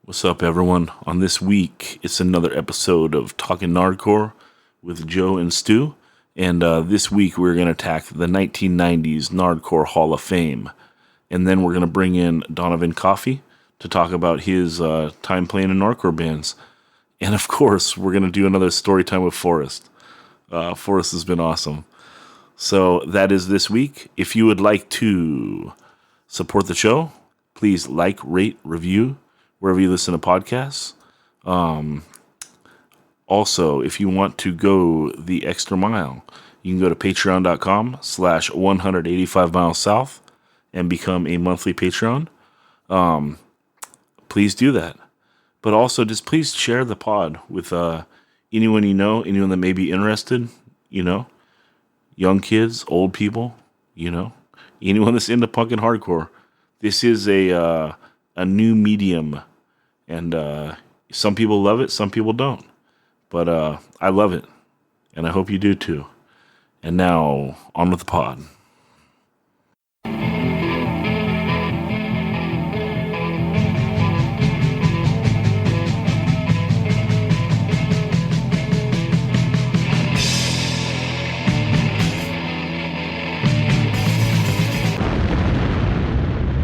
What's up, everyone? On this week, it's another episode of Talkin Nardcore with Joe and Stu. And this week, we're going to attack the 1990s Nardcore Hall of Fame. And then we're going to bring in Donavan Coffey to talk about his time playing in Nardcore bands. And of course, we're going to do another story time with Forrest. Forrest has been awesome. So that is this week. If you would like to support the show, please like, rate, review wherever you listen to podcasts. Also, if you want to go the extra mile, you can go to patreon.com/185 miles south and become a monthly Patreon. Please do that. But also, just please share the pod with anyone you know, anyone that may be interested, young kids, old people, anyone that's into punk and hardcore. This is a new medium, and some people love it, some people don't. But I love it, and I hope you do too. And now, on with the pod.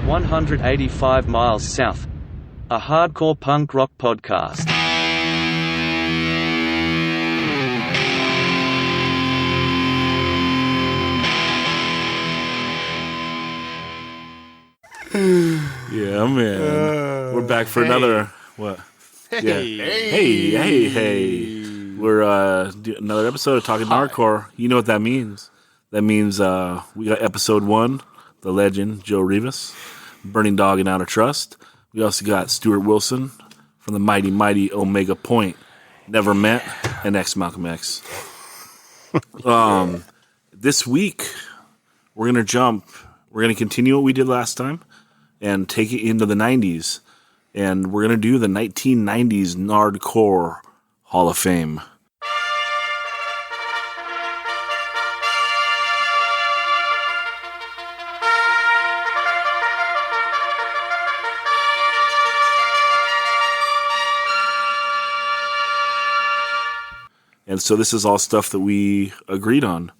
"185 Miles South", a hardcore punk rock podcast. Yeah, man. We're back for another, what? Hey. We're doing another episode of Talkin Nardcore. You know what that means. That means we got episode 1, the legend, Joe Rivas, Burning Dog and Out of Trust. We also got Stuart Wilson from the mighty Omega Point, Never Met, and X Malcolm X. This week, we're going to continue what we did last time and take it into the 90s. And we're going to do the 1990s Nardcore Hall of Fame. And so this is all stuff that we agreed on.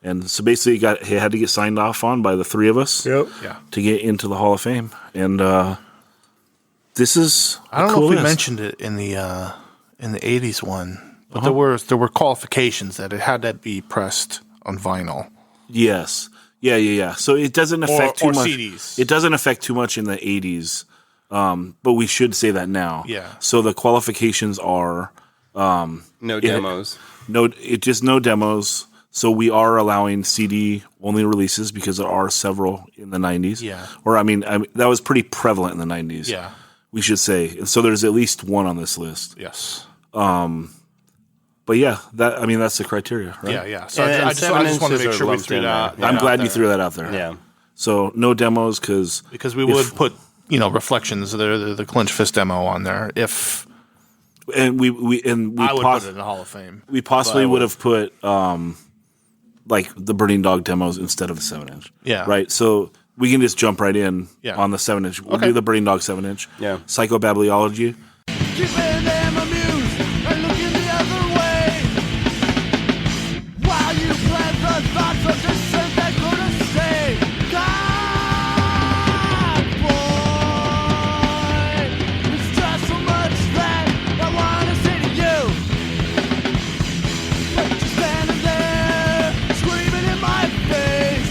And so basically it had to get signed off on by the three of us to get into the Hall of Fame. And this is I don't cool know if we list. mentioned it in the 80s one, but there were qualifications that it had to be pressed on vinyl. Yes. Yeah. So it doesn't affect too much. CDs. It doesn't affect too much in the 80s. But we should say that now. Yeah. So the qualifications are no demos. No demos. So we are allowing CD only releases because there are several in the 90s. Yeah. Or I mean that was pretty prevalent in the 90s. Yeah. We should say. And so there's at least one on this list. Yes. But yeah, that's the criteria, right? Yeah. So And I just want to make sure we lumped threw in that. there. I'm glad you threw that out there. Yeah. So no demos because Because we would put, Reflections, the Clinch Fist demo on there if we I would put it in the Hall of Fame. We possibly would have put like the Burning Dog demos instead of the 7-inch. Yeah. Right. So we can just jump right in Yeah. on the 7-inch. We'll Okay. do the Burning Dog 7-inch. Yeah. Psychobabbleology. Keeping them amused and looking the other way. While you plant the thoughts of dissent that couldn't stay. God, boy, it's just so much that I want to say to you. But you're standing there, screaming in my face.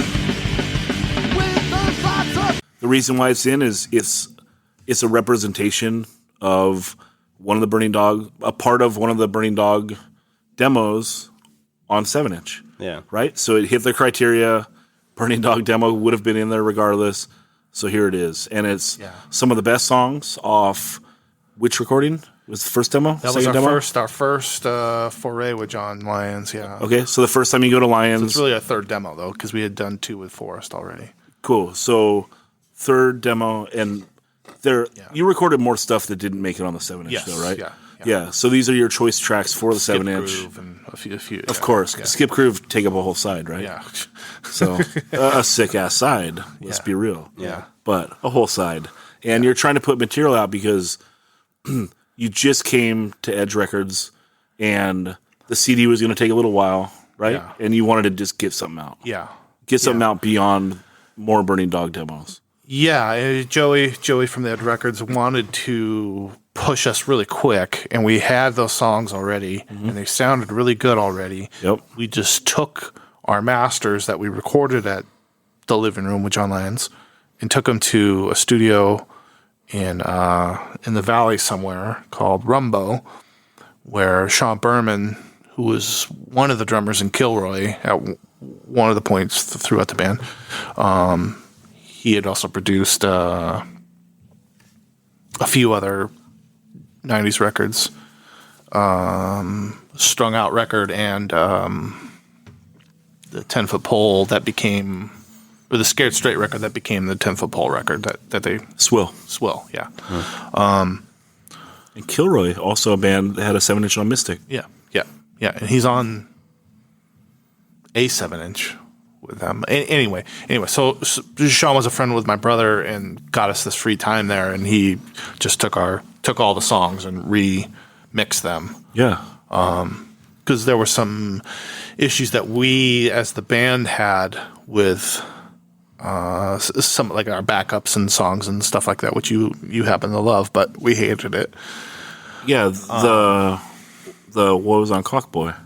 With the thoughts of The reason why it's in is it's a representation of one of the Burning Dog, a part of one of the Burning Dog demos on 7-inch. Yeah. Right? So it hit the criteria. Burning Dog demo would have been in there regardless. So here it is. And it's some of the best songs off which recording? Was the first demo? That was Second demo? our first foray with John Lyons, yeah. Okay, so the first time you go to Lions. It's really a third demo, though, because we had done 2 with Forrest already. Cool. So third demo, and you recorded more stuff that didn't make it on the 7-inch, Yes, though, right? yeah. Yeah. So these are your choice tracks for the Skip 7-inch. Groove and a few. Of course. Yeah. Skip Groove take up a whole side, right? Yeah. So a sick-ass side, let's be real. Yeah. But a whole side. And you're trying to put material out because you just came to Edge Records, and the CD was going to take a little while, right? Yeah. And you wanted to just get something out. Yeah. Get something out beyond more Burning Dog demos. Yeah, Joey from the Ed Records wanted to push us really quick, and we had those songs already, and they sounded really good already. Yep. We just took our masters that we recorded at the living room with John Lyons and took them to a studio in the valley somewhere called Rumbo, where Sean Berman, who was one of the drummers in Kilroy at one of the points throughout the band, he had also produced a few other 90s records, Strung Out record and the 10-Foot Pole that became, or the Scared Straight record that became the 10-Foot Pole record that they... Swill. Yeah. And Kilroy, also a band that had a 7-inch on Mystic. Yeah. And he's on a 7-inch with them. Anyway, so Sean was a friend with my brother and got us this free time there, and he just took all the songs and remixed them. Yeah. Because there were some issues that we as the band had with some like our backups and songs and stuff like that, which you happen to love, but we hated it. Yeah, the Woes on Clockboy.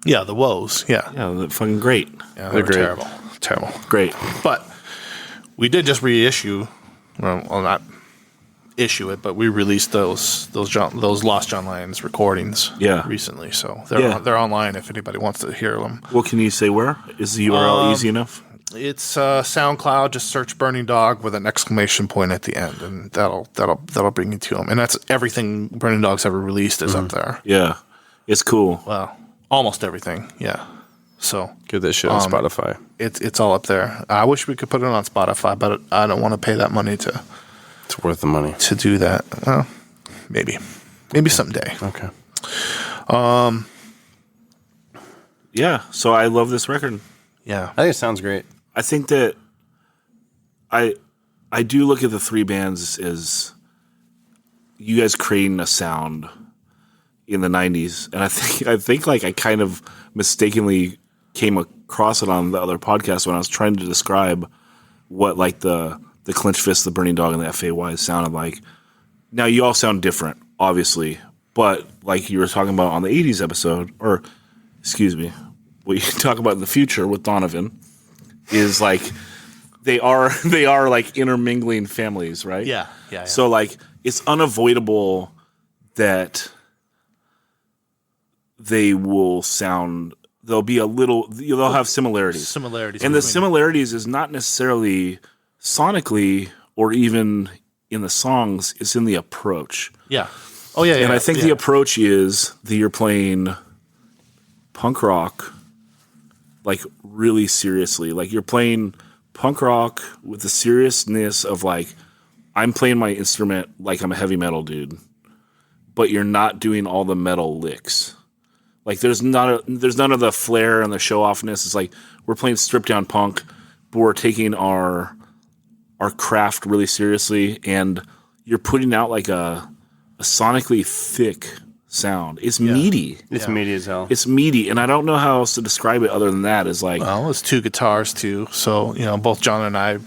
Yeah, the Woes. Yeah, they're fucking great. yeah, they're great. terrible. Great. But we did just reissue, well, not issue it, but we released those Lost John Lyons recordings recently. So they're online if anybody wants to hear them. Well, can you say where? Is the URL easy enough? It's SoundCloud. Just search Burning Dog with an exclamation point at the end, and that'll bring you to them. And that's everything Burning Dog's ever released is up there. Yeah. It's cool. Well, almost everything. Yeah. So Get that shit on Spotify. it's all up there. I wish we could put it on Spotify, but I don't want to pay that money to It's worth the money. do that. Well, maybe someday. Okay. Yeah. So I love this record. Yeah. I think it sounds great. I think that I do look at the three bands as you guys creating a sound in the 90s. And I think like I kind of mistakenly came across it on the other podcast when I was trying to describe what like the Clench Fist, the Burning Dog, and the FAY sounded like. Now you all sound different, obviously, but like you were talking about on the 80s episode, or excuse me, what you talk about in the future with Donavan is like they are like intermingling families, right? Yeah. So like it's unavoidable that they will sound. They'll have similarities. And the between similarities is not necessarily sonically or even in the songs. It's in the approach. Yeah. Oh yeah. And I think the approach is that you're playing punk rock like really seriously. Like you're playing punk rock with the seriousness of like, I'm playing my instrument like I'm a heavy metal dude, but you're not doing all the metal licks. Like there's none of the flair and the show offness. It's like we're playing stripped down punk, but we're taking our craft really seriously, and you're putting out like a sonically thick sound. It's meaty. It's meaty as hell. It's meaty, and I don't know how else to describe it other than that. Is like, well, it's two guitars too. So both John and I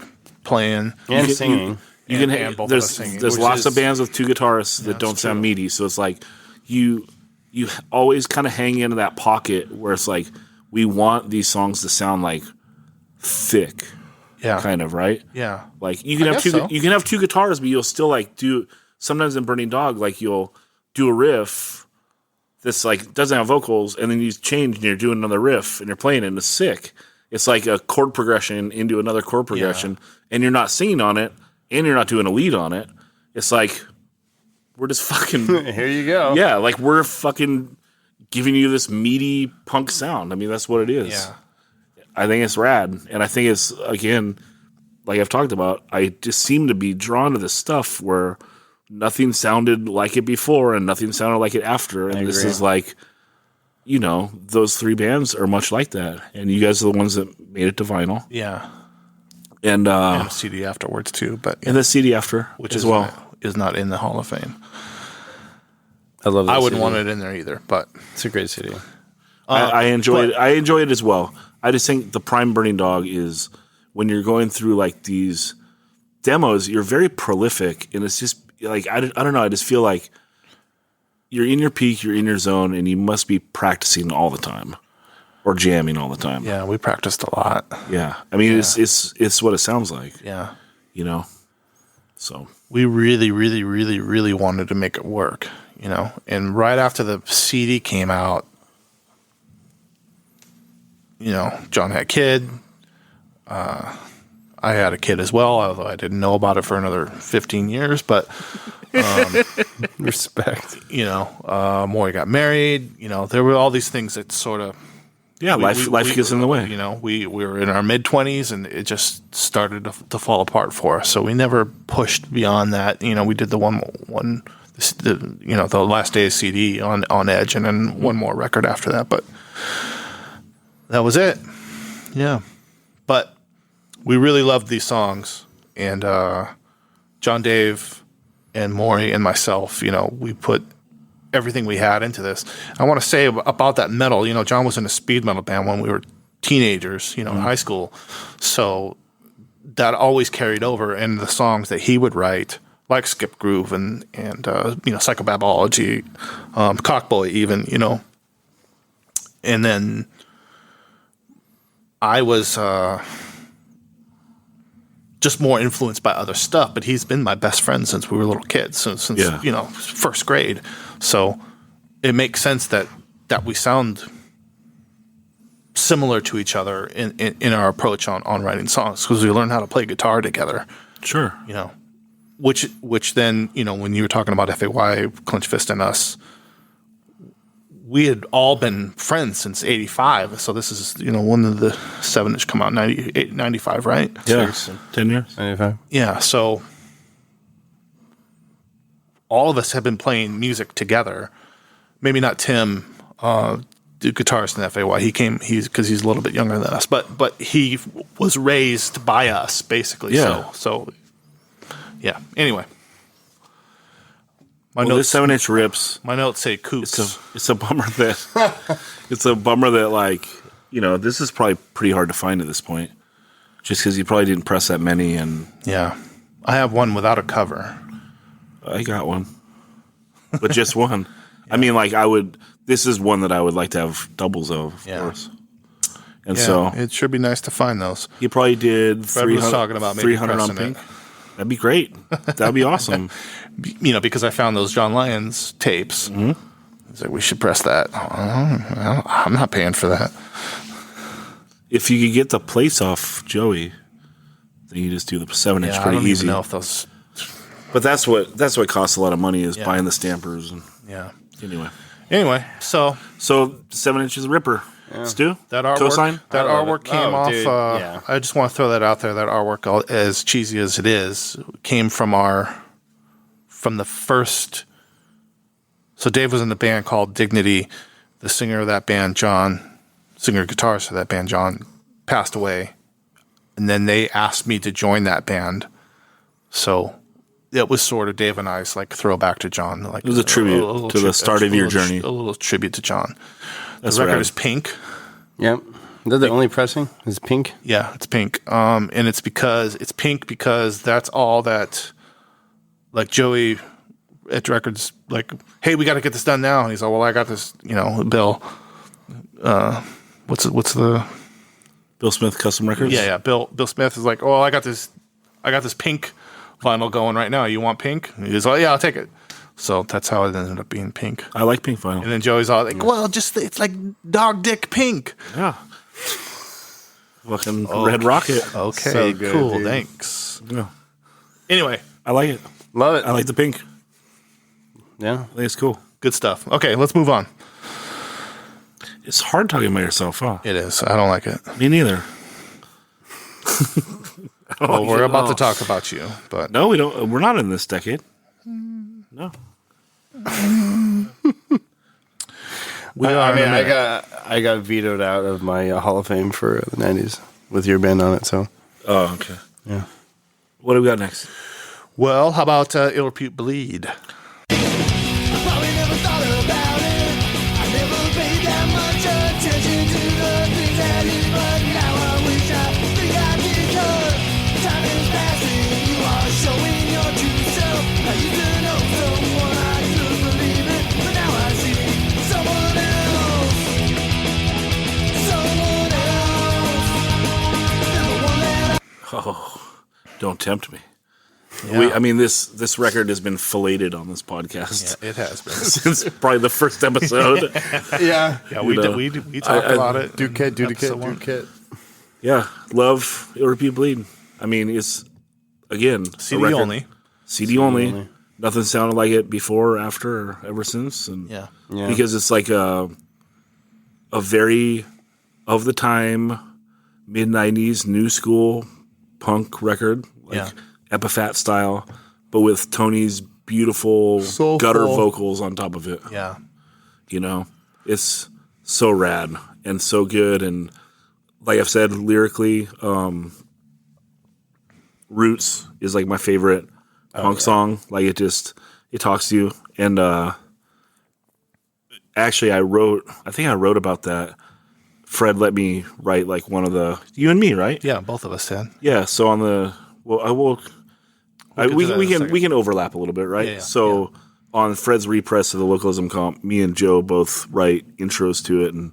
playing and singing. you can and both of there's us singing, there's which lots is- of bands with two guitarists that don't sound meaty. So it's like you always kind of hang into that pocket where it's like we want these songs to sound like thick, kind of, right? Yeah. Like you can have two guitars, but you'll still like do sometimes in Burning Dog, like you'll do a riff that's like doesn't have vocals, and then you change and you're doing another riff and you're playing it and it's sick. It's like a chord progression into another chord progression, and you're not singing on it and you're not doing a lead on it. It's like we're just fucking Here you go. yeah, like we're fucking giving you this meaty punk sound. I mean, that's what it is. Yeah. I think it's rad, and I think it's, again, like I've talked about, I just seem to be drawn to this stuff where nothing sounded like it before and nothing sounded like it after, and this is like, those three bands are much like that, and you guys are the ones that made it to vinyl. Yeah. And And a CD afterwards too, but the CD after, which as is well. is not in the Hall of Fame. I love that I wouldn't CD. want it in there either, but It's a great CD. I enjoy it. I enjoy it as well. I just think the Prime Burning Dog is when you're going through like these demos, you're very prolific, and it's just like I don't know. I just feel like you're in your peak, you're in your zone, and you must be practicing all the time or jamming all the time. yeah, we practiced a lot. Yeah. I mean, it's what it sounds like. Yeah. You know. So We really, really, really, really wanted to make it work, you know. And right after the CD came out, you know, John had a kid. I had a kid as well, although I didn't know about it for another 15 years. But, Respect. you know, Maury got married. You know, there were all these things that sort of, yeah, life gets in the way. you know, we were in our mid-20s, and it just started to fall apart for us. So we never pushed beyond that. You know, we did the the Last Days CD on Edge, and then one more record after that. But that was it. Yeah. But we really loved these songs. And John, Dave, and Maury and myself, you know, we put everything we had into this. I want to say about that metal, you know, John was in a speed metal band when we were teenagers, you know, in high school. So that always carried over in the songs that he would write, like Skip Groove and you know, Psychobabbology, Cockboy even, you know. And then I was just more influenced by other stuff, but he's been my best friend since we were little kids, since Yeah. you know, first grade. So it makes sense that we sound similar to each other in our approach on writing songs, because we learn how to play guitar together. Sure. You know, which then, you know, when you were talking about FAY, Clench Fist, and us, we had all been friends since '85. So this is, you know, when did the 7-inch come out? 95, right? Yeah. 10 years. 95. Yeah, so all of us have been playing music together. Maybe not Tim, the guitarist in FAY. He's because he's a little bit younger than us, but he was raised by us, basically. Yeah. So yeah. Anyway, This 7-inch rips. my notes say kooks. It's a bummer that like, you know, this is probably pretty hard to find at this point, just because you probably didn't press that many. And Yeah, I have one without a cover. I got one, but just one. I mean, like this is one that I would like to have doubles of course. And Yeah, so it should be nice to find those. he probably did Fred was talking about maybe 300 on pressing Pink. it. That'd be great. That'd be awesome. You know, because I found those John Lyons tapes. Mm-hmm. He's like, we should press that. I'm not paying for that. If you could get the plates off Joey, then you just do the 7-inch Yeah, I pretty don't easy. even know if those. But that's what costs a lot of money is buying the stampers. And Yeah. anyway, So 7 inches Ripper. Stu, that artwork, cosign. that I love artwork it. came Oh, off. dude, yeah. I just want to throw that out there. That artwork, as cheesy as it is, came from the first. So Dave was in a band called Dignity. The singer of that band, singer guitarist of that band, John, passed away, and then they asked me to join that band. So it was sort of Dave and I's like throwback to John. Like It was a tribute to the start of your journey. A little tribute to John. That's The record rad. is pink. Yep. Is that the only pressing? Is it pink? Yeah, it's pink. And it's pink because that's all that, like, Joey at Records, like, hey, we got to get this done now. And he's like, well, I got this, you know, Bill. What's the Bill Smith Custom Records. Yeah. Bill Smith is like, oh, I got this pink vinyl going right now. You want pink? And he's like, yeah, I'll take it. So that's how it ended up being pink. I like pink vinyl. And then Joey's all like, well, it's like dog dick pink. Yeah. Fucking Red Rocket. Okay, So good, cool, dude. thanks. Yeah. Anyway, I like it. Love it. I like the pink. Yeah. I think it's cool. good stuff. Okay, let's move on. It's hard talking about yourself, huh? It is. I don't like it. Me neither. Well, we're about to talk about you, but No, we don't. We're not in this decade. No. we are. I mean, in a minute. I got vetoed out of my Hall of Fame for the 90s with your band on it. So Oh, okay. yeah. What do we got next? Well, how about Ill Repute Bleed? Probably never thought Don't tempt me. Yeah. I mean, this record has been filleted on this podcast Yeah, it has been. since probably the first episode. Yeah. Yeah, we talked about it. Do kid, do the kid, Episode do one. kid. Yeah, love It'll Repeat Bleed. I mean, it's again a CD record- only. CD only. Nothing sounded like it before, or after, or ever since, and Yeah. Yeah. because it's like a very of the time mid '90s new school punk record, like Yeah. Epitaph style, but with Tony's beautiful Soulful. gutter vocals on top of it. Yeah. You know, it's so rad and so good, and like I've said, lyrically, Roots is like my favorite punk song. Like it talks to you. And actually I think I wrote about that. Fred let me write like one of the, you and me, right? Yeah, both of us did. Yeah. So on the, well, I will, get to that in a second. we can overlap a little bit, right? Yeah, so on Fred's repress of the Localism comp, me and Joe both write intros to it, and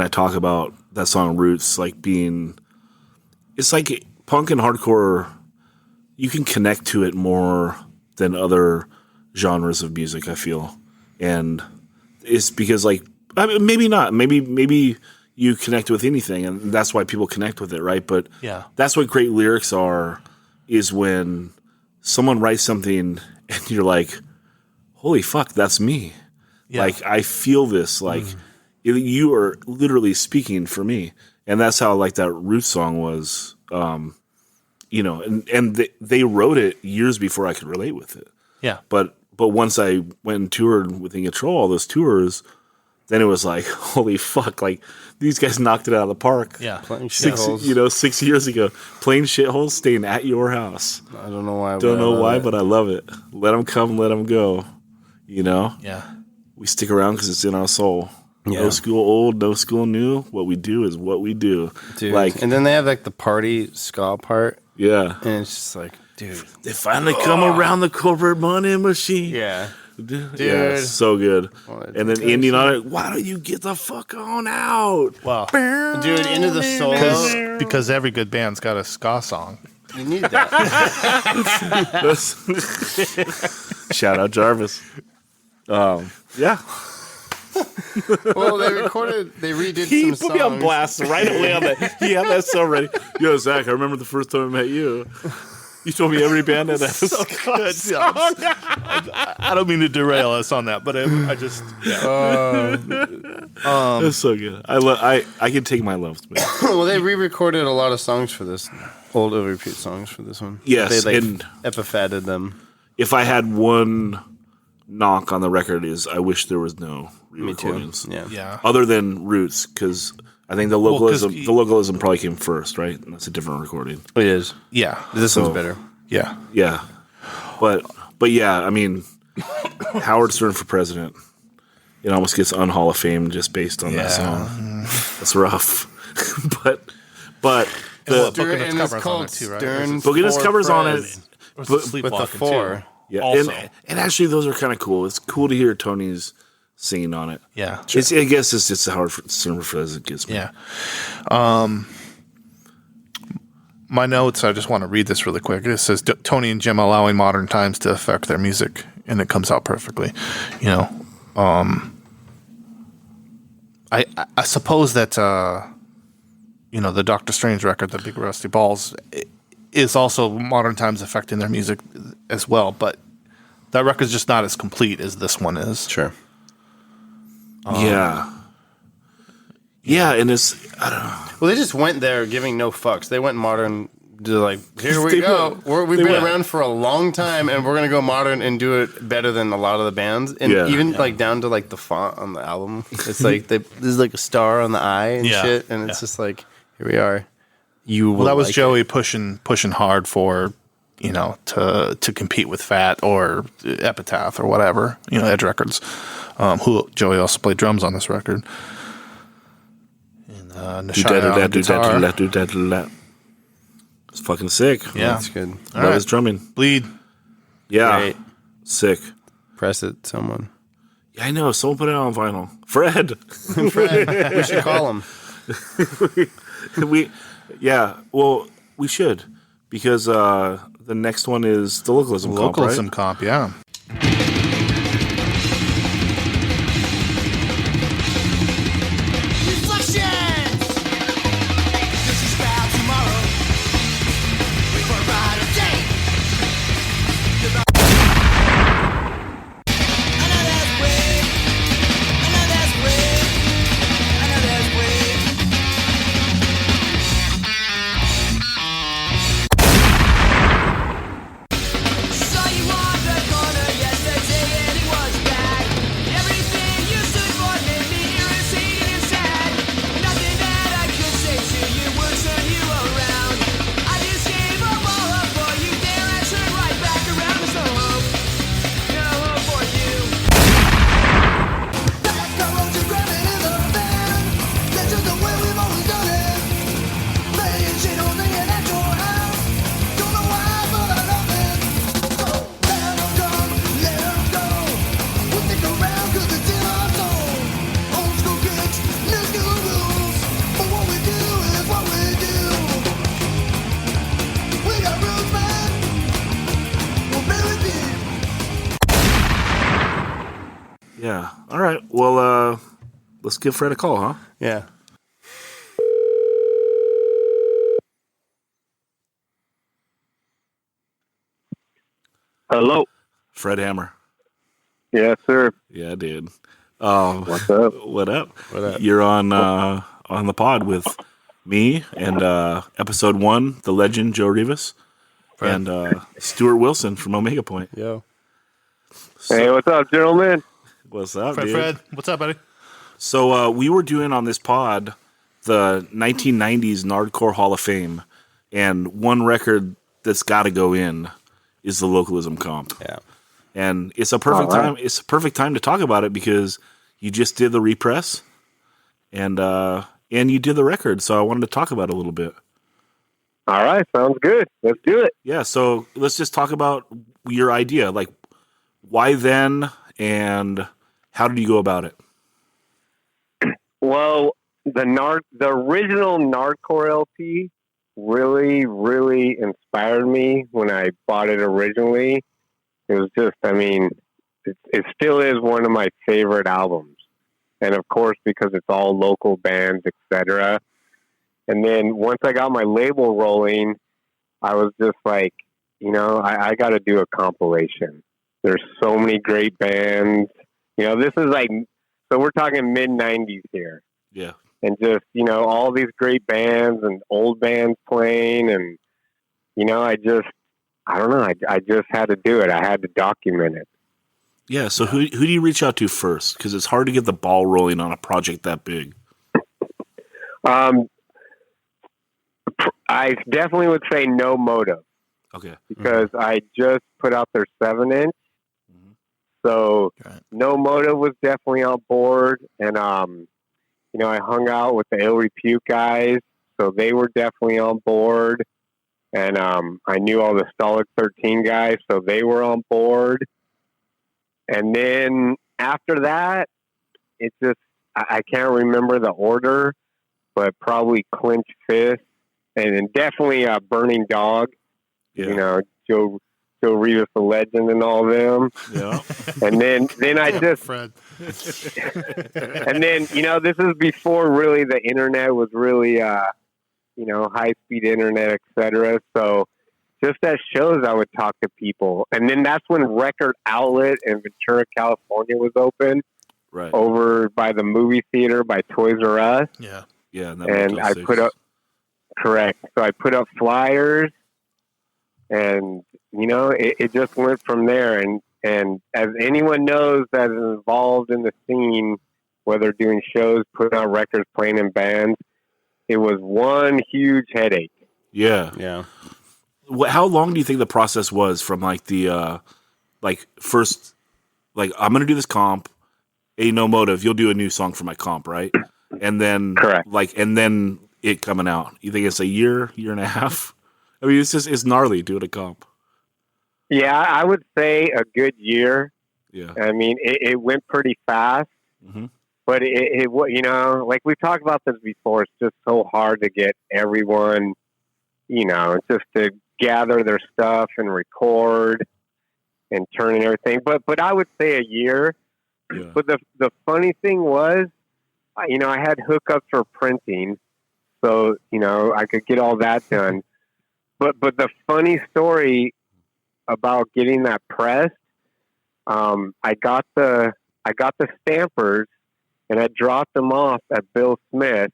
I talk about that song Roots like being, it's like punk and hardcore, you can connect to it more than other genres of music, I feel. And it's because like, I mean, maybe not, maybe you connect with anything, and that's why people connect with it, right? But Yeah. that's what great lyrics are, is when someone writes something and you're like, holy fuck, that's me. Yeah. Like, I feel this. Like, you are literally speaking for me. And that's how, like, that Roots song was, you know, and they wrote it years before I could relate with it. Yeah. But once I went and toured with In Control, all those tours, then it was like, holy fuck, like, these guys knocked it out of the park. Yeah. Playing 6 shitholes. 6 years ago, playing shitholes, staying at your house. I don't know why. Don't know why, I love but I love it. Let them come, let them go. You know, Yeah. we stick around because it's in our soul. Yeah. No school old, no school new. What we do is what we do. it. Dude. Like, And then they have like the party ska part, yeah, and it's just like, dude. they finally come around the corporate money machine. Yeah. Yeah, it's so good. And then ending on it, why don't you get the fuck on out? Well, Dude, into the solo. because every good band's got a ska song. You need that. Shout out Jarvis. Yeah. Well, they redid He some put me on songs. blast right away on that. He had that so ready. Yo, Zach, I remember the first time I met you. You told me every band had that ska song. I don't mean to derail us on that, but I just That's so good. I can take my loves, man. Well, they re-recorded a lot of songs for this. Old repeat songs for this one. Yes, They and- epiphatted them. If I had one knock on the record, is I wish there was no Me too. re-recordings. Yeah. yeah. Other than Roots, because I think the 'cause localism probably came first, right? And that's a different recording. It is. Yeah. This So- one's better. Yeah. Yeah, but yeah, I mean, Howard Stern for president. It almost gets unhall of fame just based on that song. That's rough, but the Book and its And it's covers on called it too, right? Stern Book and its for covers on it. Prez. With With the Sleepwalking, 4. too. Yeah, Also. and actually those are kind of cool. It's cool to hear Tony's singing on it. Yeah. It's, I guess it's just Howard Stern for as it gets me. Yeah. My notes, I just want to read this really quick. It says, Tony and Jim allowing modern times to affect their music, and it comes out perfectly. You know, I suppose that, you know, the Doctor Strange record, the Big Rusty Balls, is also modern times affecting their music as well, but that record's just not as complete as this one is. Sure. Yeah. Yeah, and it's I don't know. Well, they just went there giving no fucks. They went modern. They're like, here we They go. went- We've they been went- around for a long time, and we're going to go modern and do it better than a lot of the bands. And Yeah. even like down to like the font on the album. It's like, there's like a star on the eye and Yeah. shit. And it's just like, here we are. Well, that was Joey pushing hard for, you know, to compete with Fat or Epitaph or whatever, you know, Edge Records. Who Joey also played drums on this record. And Do Nashaya on that, do guitar. that, do that, do that. It's fucking sick. Yeah, That's good. All Love right. his drumming. Bleed. Yeah. Great. Sick. Press it, someone. Yeah, I know. Someone put it on vinyl. Fred. Fred, we should call him. we should because The next one is the Localism comp, right? Localism comp, yeah. Reflections. This is about tomorrow. We for a brighter day. Another wave. Another wave. Another wave. Saw you on the corner yesterday and it was bad. Everything you stood for made me irritated and sad. Nothing that I could say to you would turn you around. I just gave up all hope for you there and turned right back around. There's no hope for you. That corrosion grabbing in the van. That's just the way we've always done it. Playing shit on the at your house. Don't know why, but I love it. So let 'em come, let 'em go. We'll stick around 'cause it's in our soul. Old school kicks, new school rules. But what we do is what we do. We got roots, man. We're very deep. Yeah. All right. Well, let's give Fred a call, huh? Yeah. Hello. Fred Hammer. Yes, sir. Yeah, dude. What's up? What up? What up? You're on the pod with me and episode 1, the legend Joe Rivas, and Stuart Wilson from Omega Point. Yo. Hey, what's up, gentlemen? What's up, Fred, dude? Fred, what's up, buddy? So we were doing on this pod the 1990s Nardcore Hall of Fame, and one record that's got to go in is the Localism comp. Yeah. And it's a perfect All right. time. It's a perfect time to talk about it because you just did the repress, and you did the record. So I wanted to talk about it a little bit. All right, sounds good. Let's do it. Yeah. So let's just talk about your idea. Like, why then, and how did you go about it? Well, the original Nardcore LP really, really inspired me when I bought it originally. It was just, I mean, it still is one of my favorite albums. And of course, because it's all local bands, etc. And then once I got my label rolling, I was just like, you know, I got to do a compilation. There's so many great bands. You know, this is like, so we're talking mid-90s here. Yeah. And just, you know, all these great bands and old bands playing. And, you know, I don't know. I just had to do it. I had to document it. Yeah. So who do you reach out to first? Because it's hard to get the ball rolling on a project that big. I definitely would say No Motive Okay. because I just put out their 7-inch. Mhm. So Right. No Motive was definitely on board. And, you know, I hung out with the Ill Repute guys. So they were definitely on board. And I knew all the Stolic 13 guys, so they were on board. And then after that, it just, I can't remember the order, but probably Clinch Fist and then definitely Burning Dog, Yeah. you know, Joe Rivas, the legend, and all them. Yeah. And then I just, Fred. and then, you know, this is before really the internet was really, you know, high-speed internet, etc. So just at shows, I would talk to people. And then that's when Record Outlet in Ventura, California was open Right. over by the movie theater by Toys R Us. Yeah. Yeah. And I put up, correct. So I put up flyers and, you know, it just went from there. And as anyone knows that is involved in the scene, whether doing shows, putting out records, playing in bands, it was one huge headache. Yeah. Yeah. How long do you think the process was from like the first, like, I'm gonna do this comp, No Motive, you'll do a new song for my comp, right? And then Correct. and then it coming out. You think it's a year and a half? I mean, it's gnarly doing a comp. Yeah, I would say a good year. Yeah. I mean, it went pretty fast, Mm-hmm. but you know, like we've talked about this before, it's just so hard to get everyone just to gather their stuff and record and turn and everything. But I would say a year. Yeah. But the funny thing was, I had hookups for printing, so I could get all that done. But the funny story about getting that pressed, I got the stampers and I dropped them off at Bill Smith,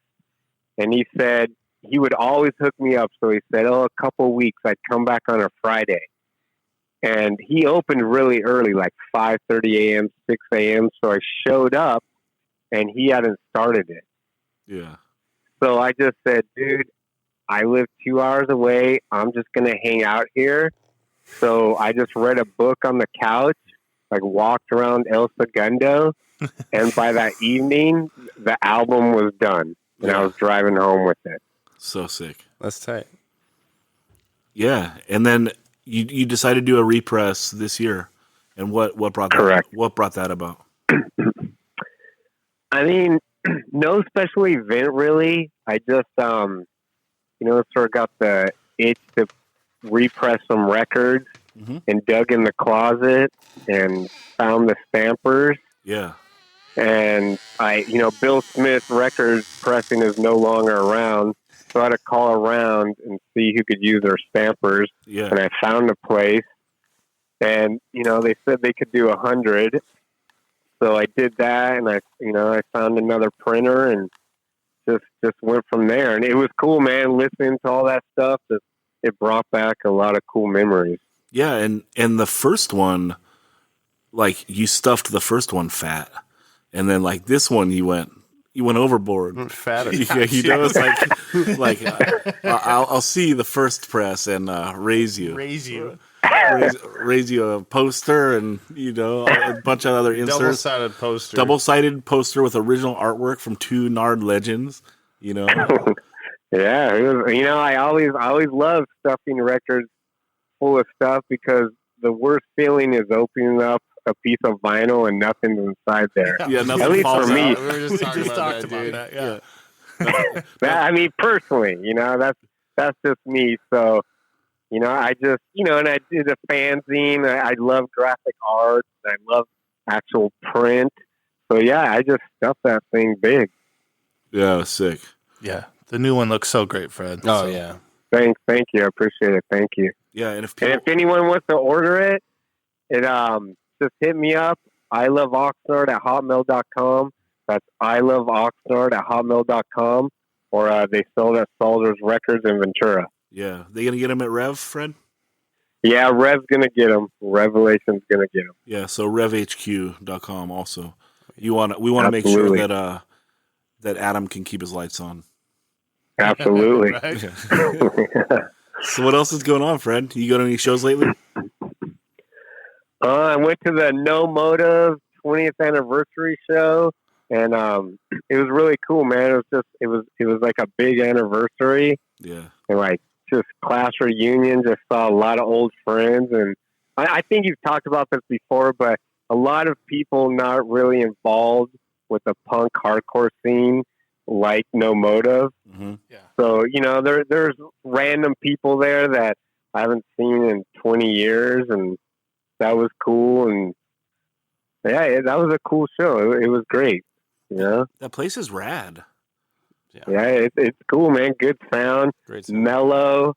and he said he would always hook me up. So he said, a couple weeks, I'd come back on a Friday. And he opened really early, like 5:30 a.m., 6 a.m. So I showed up, and he hadn't started it. Yeah. So I just said, dude, I live 2 hours away. I'm just going to hang out here. So I just read a book on the couch, like walked around El Segundo. And by that evening, the album was done. And I was driving home with it. So sick. That's tight. Yeah. And then you decided to do a repress this year. And what brought that? Correct. What brought that about? I mean, no special event really. I just, sort of got the itch to repress some records and dug in the closet and found the stampers. Yeah. And Bill Smith Records pressing is no longer around. So I had to call around and see who could use their stampers. Yeah. And I found a place. And, they said they could do 100. So I did that, and I found another printer and just went from there. And it was cool, man, listening to all that stuff. It brought back a lot of cool memories. Yeah, and the first one, like, you stuffed the first one fat. And then, like, this one, you went overboard. Fatter. It's like I'll see the first press and raise you a poster and a bunch of other inserts. Double-sided poster with original artwork from two Nard legends. Yeah, it was, I always love stuffing records full of stuff because the worst feeling is opening up a piece of vinyl and nothing's inside there. Yeah, nothing at least falls for me. out. We were just talking about that. I mean, personally, that's just me. So, I just, and I did a fanzine. I love graphic art. I love actual print. So yeah, I just stuffed that thing big. Yeah, it was sick. Yeah, the new one looks so great, Fred. Oh, So- yeah. Thank you. I appreciate it. Thank you. Yeah, and And if anyone wants to order it, just hit me up. iloveoxnard@hotmail.com. That's iloveoxnard@hotmail.com. Or they sell at Salzer's Records in Ventura. Yeah, they gonna get them at Rev, Fred? Yeah, Rev's gonna get them. Revelation's gonna get them. Yeah, so revhq.com also. We want to make sure Absolutely. that Adam can keep his lights on. Absolutely. Right? So what else is going on, Fred? You go to any shows lately? I went to the No Motive 20th anniversary show, and it was really cool, man. It was like a big anniversary, Yeah. and like just class reunion. Just saw a lot of old friends, and I think you've talked about this before, but a lot of people not really involved with the punk hardcore scene, like No Motive. Mm-hmm. So there's random people there that I haven't seen in 20 years, and that was cool. And yeah, that was a cool show. It was great. That place is rad. Yeah, it's cool, man. Good sound, Great sound. mellow.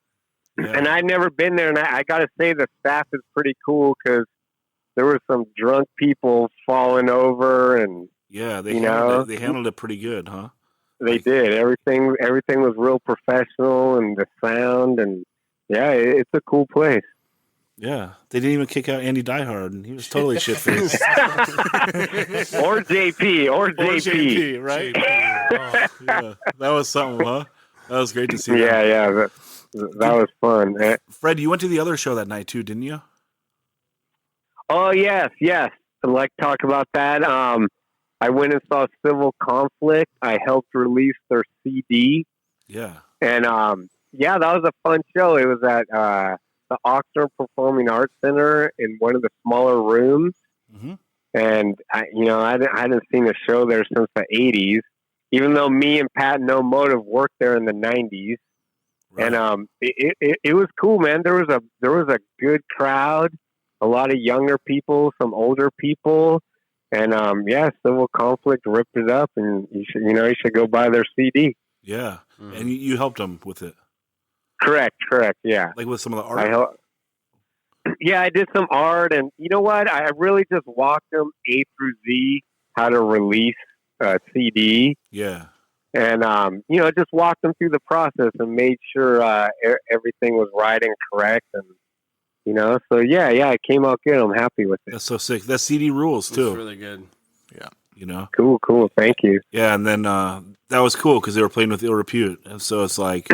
Yeah. And I'd never been there, and I got to say the staff is pretty cool because there were some drunk people falling over, and Yeah, they handled it pretty good, huh? they did everything. Everything was real professional, and the sound, and yeah, it's a cool place. Yeah, they didn't even kick out Andy Diehard, and he was totally shit faced. Or JP, right? Yeah, that was something, huh? That was great to see. Yeah, that was fun. Fred, you went to the other show that night too, didn't you? Oh yes. I'd like to talk about that. I went and saw Civil Conflict. I helped release their CD, Yeah. and that was a fun show. It was at the Oxnard Performing Arts Center in one of the smaller rooms. Mm-hmm. And I hadn't seen a show there since the 80s, even though me and Pat No Motive worked there in the 90s. Right. And it was cool, man. There was a good crowd, a lot of younger people, some older people, and Civil Conflict ripped it up, and you should go buy their CD. Yeah, and you helped them with it, Correct, yeah. like with some of the art. I did some art, and you know what? I really just walked them A through Z how to release a CD. Yeah. And, just walked them through the process and made sure everything was right and correct. And, it came out good. I'm happy with it. That's so sick. That CD rules, too. It's really good. Yeah. Cool. Thank you. Yeah, and then that was cool because they were playing with Ill Repute. And so it's like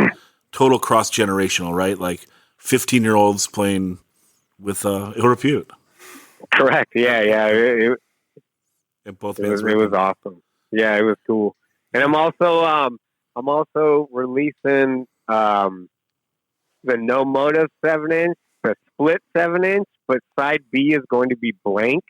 total cross-generational, right? Like 15-year-olds playing with Ill Repute. Correct. Yeah. And both It was awesome. Yeah, it was cool. And I'm also releasing the No Motive 7-inch, the split 7-inch, but side B is going to be blank.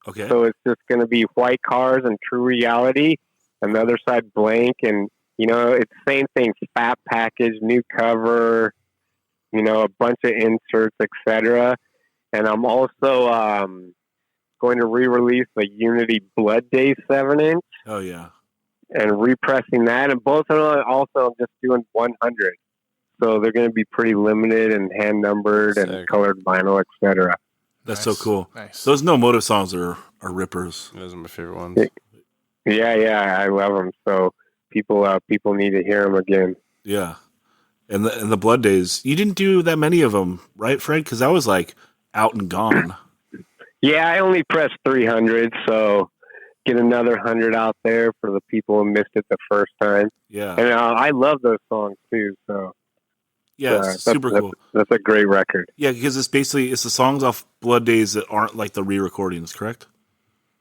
Okay. So it's just going to be White Cars and True Reality, and the other side blank. And it's the same thing: fat package, new cover, a bunch of inserts, etc. And I'm also going to re-release the Unity Blood Day 7-inch. Oh yeah. And repressing that, and both of them also I'm just doing 100, so they're going to be pretty limited and hand numbered and colored vinyl, etc. That's so cool. Nice. Those No Motive songs are rippers. Those are my favorite ones. Yeah, I love them. So people need to hear them again. Yeah, and the Blood Days. You didn't do that many of them, right, Fred? Because I was like out and gone. Yeah, I only pressed 300, so get another 100 out there for the people who missed it the first time. Yeah, and I love those songs too. So yeah, it's super cool. That's a great record. Yeah, because it's the songs off Blood Days that aren't like the re-recordings, correct?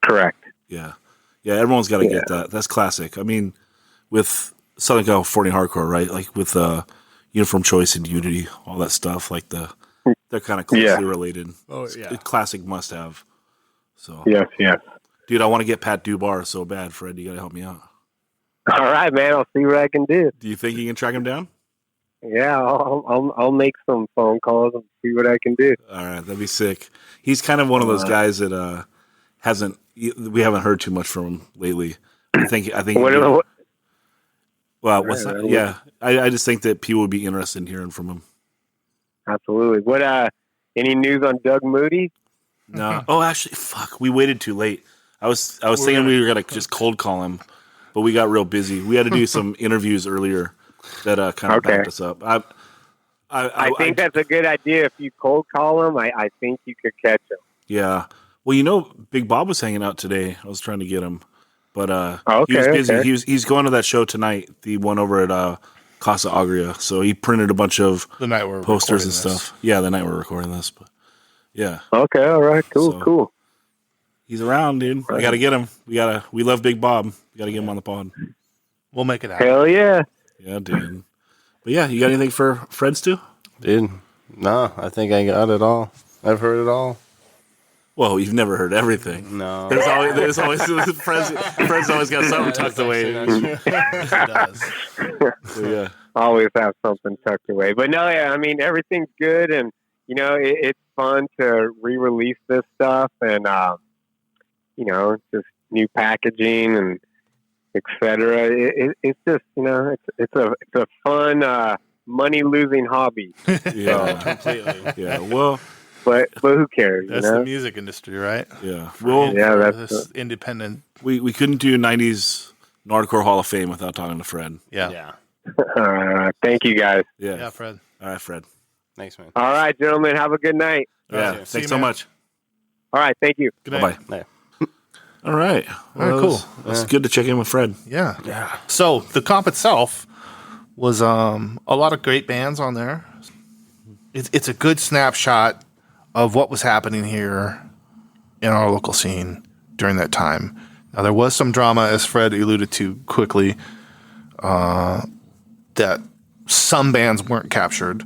Correct. Yeah, everyone's got to get that. That's classic. I mean, with Southern California hardcore, right? Like with Uniform Choice and Unity, all that stuff. Like they're kind of closely related. Oh It's yeah. a classic must-have. So Yes. dude, I want to get Pat Dubar so bad, Fred. You got to help me out. All right, man. I'll see what I can do. Do you think you can track him down? Yeah, I'll make some phone calls and see what I can do. All right, that'd be sick. He's kind of one of those guys that we haven't heard too much from him lately. I think. Well, what's that? Yeah, I just think that people would be interested in hearing from him. Absolutely. What? Any news on Doug Moody? No. Oh, actually, fuck. We waited too late. I was thinking we were gonna just cold call him, but we got real busy. We had to do some interviews earlier that kind of backed us up. I think that's a good idea. If you cold call him, I think you could catch him. Yeah. Well, Big Bob was hanging out today. I was trying to get him, but he was busy. Okay. He's going to that show tonight, the one over at Casa Agria. So he printed a bunch of The night we're posters and recording stuff. Yeah, the night we're recording this. But yeah. Okay. All right. Cool. So, he's around, dude. I got to get him. We love Big Bob. We got to get him on the pod. this. We'll make it happen. Hell yeah. Yeah, dude. But yeah, you got anything for Fred, Stu? Dude, no, I think I got it all. I've heard it all. Well, you've never heard everything. No. There's always Fred's always got something tucked away. It does. So, yeah. Always have something tucked away. But no, yeah, I mean, everything's good, and it's fun to re-release this stuff, and just new packaging and etc. It's just it's a fun money losing hobby. Yeah. Completely. Yeah. Well, but who cares? That's the music industry, right? yeah. Well, Yeah, that's this independent. we couldn't do 90's Nardcore Hall of Fame without talking to Fred. Yeah. Thank you guys. Yeah. Yeah, Fred. All right, Fred. Thanks, man. All right, gentlemen, have a good night. Yeah. See you, Thanks so man. much. All right, thank you. Good night. Bye. Yeah. All right. All right, cool. That's good to check in with Fred. Yeah. So the comp itself was a lot of great bands on there. It's a good snapshot of what was happening here in our local scene during that time. Now there was some drama, as Fred alluded to quickly, that some bands weren't captured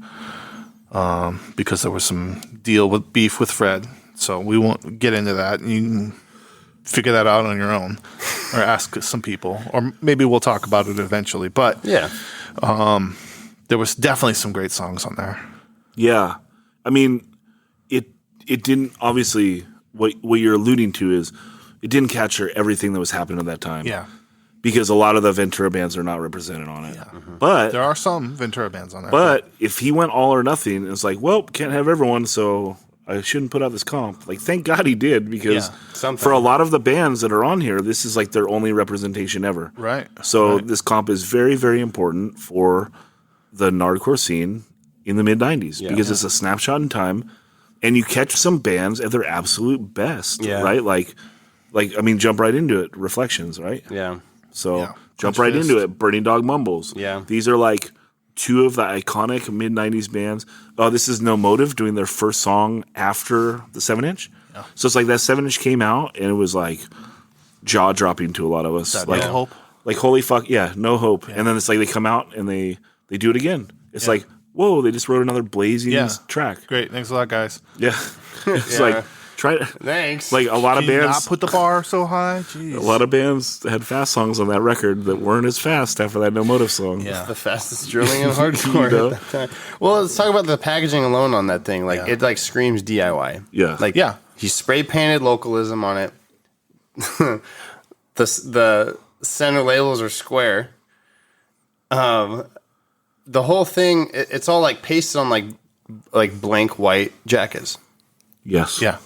because there was some deal with beef with Fred. So we won't get into that. You can figure that out on your own or ask some people, or maybe we'll talk about it eventually. But Yeah. there was definitely some great songs on there. Yeah. I mean, it didn't, obviously, what you're alluding to is it didn't capture everything that was happening at that time. Yeah. Because a lot of the Ventura bands are not represented on it. Yeah. But There are some Ventura bands on there. But if he went all or nothing, it's like, well, can't have everyone, so I shouldn't put out this comp. Like, thank God he did, because for a lot of the bands that are on here, this is like their only representation ever. Right. So this comp is very, very important for the Nardcore scene in the mid-90s because it's a snapshot in time, and you catch some bands at their absolute best, right? Like I mean, jump right into it. Reflections, right? Yeah. So jump right into it. Burning Dog Mumbles. Yeah. These are like two of the iconic mid-90s bands. Oh, this is No Motive doing their first song after the 7-inch. Yeah. So it's like that 7-inch came out, and it was like jaw-dropping to a lot of us. That like, No Hope? Like, holy fuck, No Hope. Yeah. And then it's like they come out, and they do it again. It's like, whoa, they just wrote another blazing track. Great. Thanks a lot, guys. Yeah. It's like, try Thanks. Like, a lot of Can you bands... not put the bar so high? Jeez. A lot of bands had fast songs on that record that weren't as fast after that No Motive song. Yeah. The fastest drilling in hardcore know? at that time. Well, let's talk about the packaging alone on that thing. Like it like screams DIY. Yeah. Like he spray painted Localism on it. the center labels are square. The whole thing it's all like pasted on like blank white jackets. Yes. Yeah.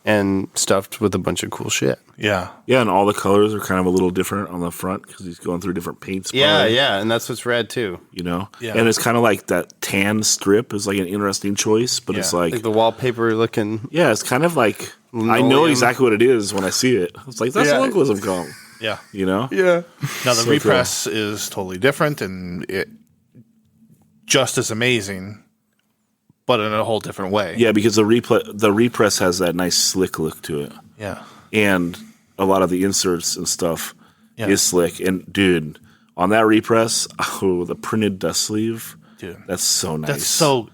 And stuffed with a bunch of cool shit. Yeah. Yeah, and all the colors are kind of a little different on the front because he's going through different paints. Yeah, and that's what's rad too. You know? Yeah. And it's kind of like that tan strip is like an interesting choice, but it's like the wallpaper looking. yeah, it's kind of like I know Linoleum. exactly what it is when I see it. It's like, that's a Localism comp, Yeah. you know? Yeah. Now, the So repress is totally different and it just as amazing, but in a whole different way. Yeah, because the repress has that nice slick look to it. Yeah. And a lot of the inserts and stuff is slick. And, dude, on that repress, the printed dust sleeve, Dude. that's so nice. That's so,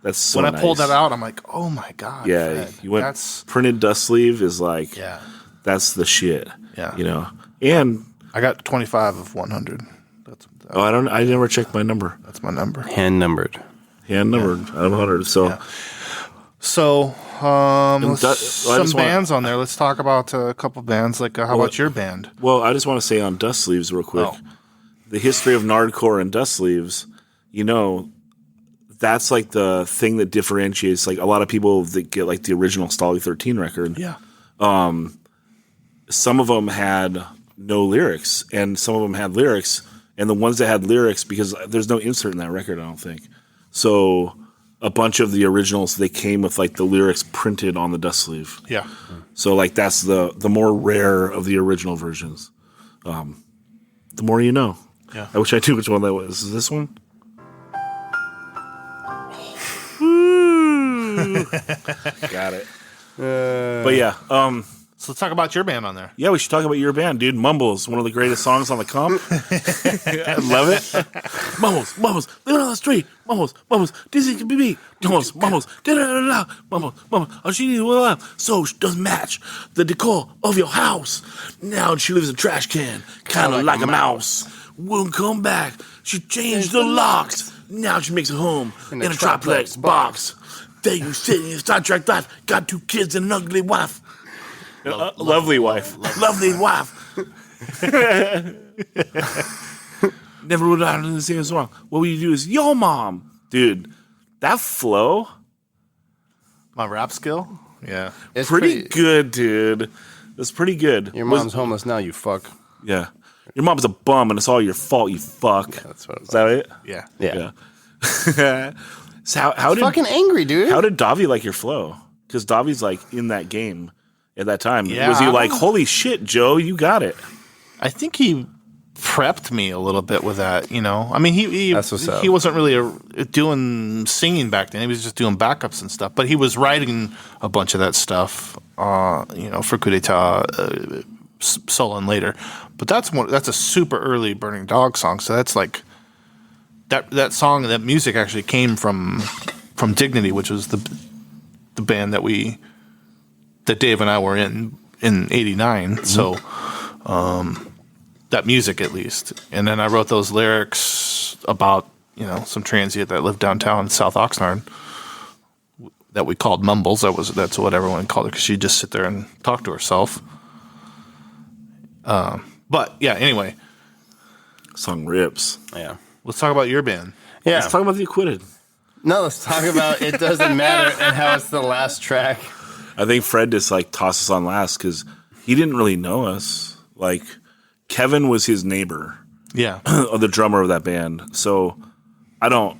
That's so when I pulled nice. that out, I'm like, oh my God. Yeah, Fred, you went that's, printed dust sleeve is like, that's the shit. Yeah. You know? And, I got 25 of 100. I never checked my number. That's my number. Hand numbered. Hand numbered out of 100. So, So, some just bands on there. Let's talk about a couple bands. Like, how about your band? well, I just want to say on dust sleeves real quick, the history of Nardcore and dust sleeves, you know, that's like the thing that differentiates, like a lot of people that get like the original Stolly 13 record. Yeah. Some of them had no lyrics and some of them had lyrics, and the ones that had lyrics, because there's no insert in that record, I don't think. So a bunch of the originals, they came with like the lyrics printed on the dust sleeve. Yeah. So like that's the more rare of the original versions. The more you know. Yeah. I wish I knew which one that was. Is this one? Got it. But yeah, So let's talk about your band on there. yeah, we should talk about your band, dude. Mumbles, one of the greatest songs on the comp. I love it. Mumbles, mumbles, living on the street. Mumbles, mumbles, dizzy can be beat. Mumbles, mumbles, da da da da. Mumbles, mumbles. Oh, she needs a little so she doesn't match the decor of your house. Now she lives in a trash can, kind of like a mouse. Won't come back. She changed the locks. Now she makes a home in a triplex box. There you sit in your Star Trek life. Got 2 kids and an ugly wife. Lovely wife. Lovely wife. Never would I have sing a song. What would you do is, yo, mom. Dude, that flow, My rap skill? Yeah. It's pretty good, dude. That's pretty good. Your mom's homeless now, you fuck. Yeah. Your mom's a bum and it's all your fault, you fuck. That's what it was. Is that it? Yeah. Yeah. So how did Fucking angry, dude. how did Davi like your flow? Because Davi's like in that game at that time. Yeah, Was he I like, don't- holy shit, Joe, you got it? I think he prepped me a little bit with that, you know. I mean, he That's what's up. he wasn't really doing singing back then. He was just doing backups and stuff. But he was writing a bunch of that stuff, you know, for Coup d'etat, Solon later. But that's a super early Burning Dog song. So that's like that song, that music actually came from Dignity, which was the band that Dave and I were in '89. Mm-hmm. So. That music, at least. And then I wrote those lyrics about some transient that lived downtown in South Oxnard that we called Mumbles. That's what everyone called her because she'd just sit there and talk to herself. But yeah, anyway, Song rips. Yeah. let's talk about your band. Yeah. Let's talk about the Acquitted. No, let's talk about It Doesn't Matter and how it's the last track. I think Fred just like tossed us on last because he didn't really know us. Like Kevin was his neighbor, Yeah. the drummer of that band. So I don't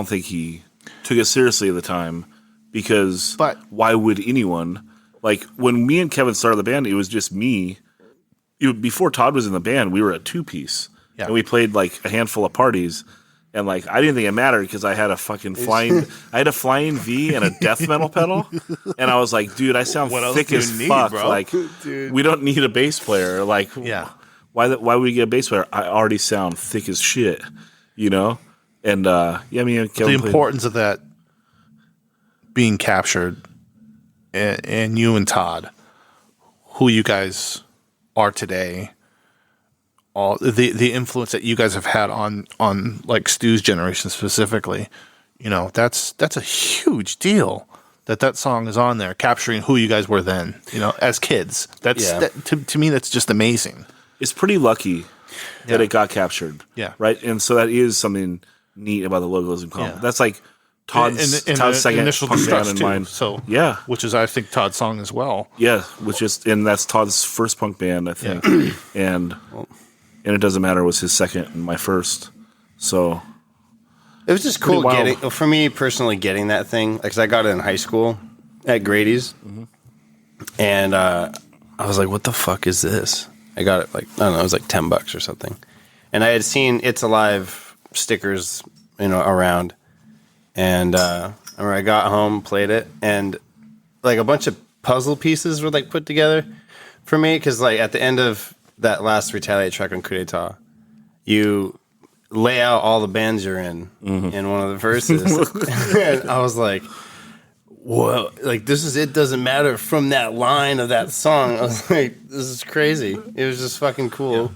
think he took it seriously at the time because But- why would anyone? Like when me and Kevin started the band, it was just me. Before Todd was in the band, we were a 2-piece. Yeah. And we played like a handful of parties. And like I didn't think it mattered because I had a fucking flying V and a death metal pedal, and I was like, dude, I sound What else thick do you as need, fuck. bro? Like, we don't need a bass player. Like, Yeah. why would we get a bass player? I already sound thick as shit, And yeah, I mean, The Kevin played- importance of that being captured, and you and Todd, who you guys are today, all the influence that you guys have had on like Stu's generation specifically, that's a huge deal that song is on there, capturing who you guys were then, as kids. To me, that's just amazing. It's pretty lucky that Yeah. it got captured. Yeah. Right. And so that is something neat about the Localism comp. Yeah. That's like Todd's second initial punk band distress in too. mine. So yeah. which is I think Todd's song as well. Yeah, and that's Todd's first punk band, I think, and It Doesn't Matter was his second and my first. So It was just cool Pretty wild. for me personally, getting that thing. Because I got it in high school at Grady's. And I was like, what the fuck is this? I got it it was like $10 or something. And I had seen It's Alive stickers, around. And I remember I got home, played it, and like a bunch of puzzle pieces were like put together for me. Because like at the end of that last Retaliate track on Coup d'etat, you lay out all the bands you're in one of the verses. And I was like, whoa, like this is It Doesn't Matter from that line of that song. I was like, this is crazy. It was just fucking cool.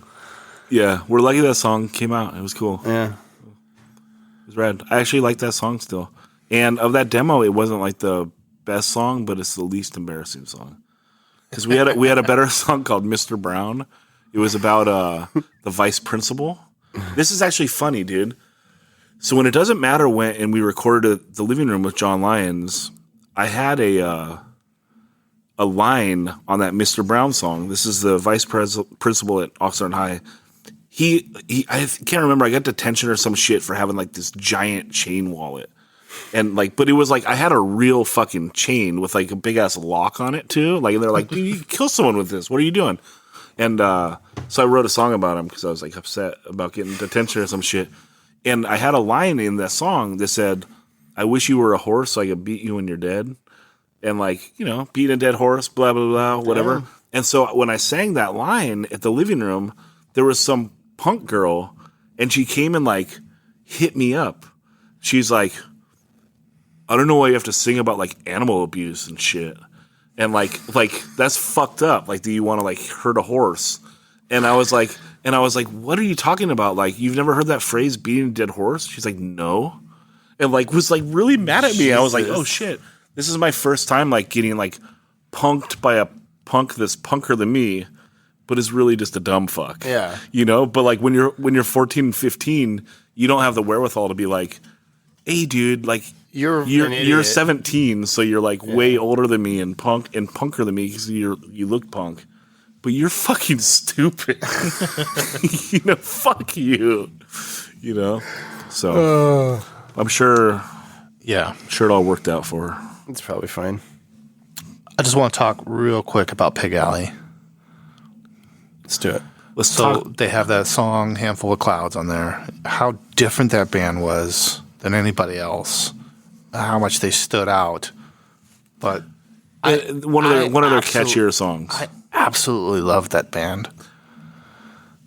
yeah, we're lucky that song came out. It was cool. Yeah. It was rad. I actually like that song still. And of that demo, it wasn't like the best song, but it's the least embarrassing song. Because we had a better song called Mr. Brown. It was about the vice principal. This is actually funny, dude. So when It Doesn't Matter went and we recorded at the living room with John Lyons, I had a line on that Mr. Brown song. This is the vice principal at Oxnard High. I can't remember. I got detention or some shit for having like this giant chain wallet. And like, but it was like I had a real fucking chain with like a big ass lock on it too. Like, and they're like, "Dude, you can kill someone with this. What are you doing?" And so I wrote a song about him because I was like upset about getting detention or some shit. And I had a line in that song that said, "I wish you were a horse so I could beat you when you're dead." And like, beating a dead horse, blah blah blah, whatever. Yeah. And so when I sang that line at the living room, there was some punk girl, and she came and like hit me up. She's like, I don't know why you have to sing about like animal abuse and shit. And like that's fucked up. Like, do you want to like hurt a horse? And I was like, what are you talking about? Like, you've never heard that phrase, beating a dead horse? She's like, no. And like was like really mad at me. Jesus. I was like, oh shit. This is my first time like getting like punked by a punk that's punker than me, but is really just a dumb fuck. Yeah. But like when you're 14 and 15, you don't have the wherewithal to be like, hey dude, like you're 17, so you're like way older than me and punker than me because you look punk, but you're fucking stupid. Fuck you. So I'm sure. Yeah, I'm sure it all worked out for her. It's probably fine. I just want to talk real quick about Pig Alley. Let's do it. They have that song "Handful of Clouds" on there. How different that band was than anybody else. How much they stood out. But one of their catchier songs. I absolutely love that band.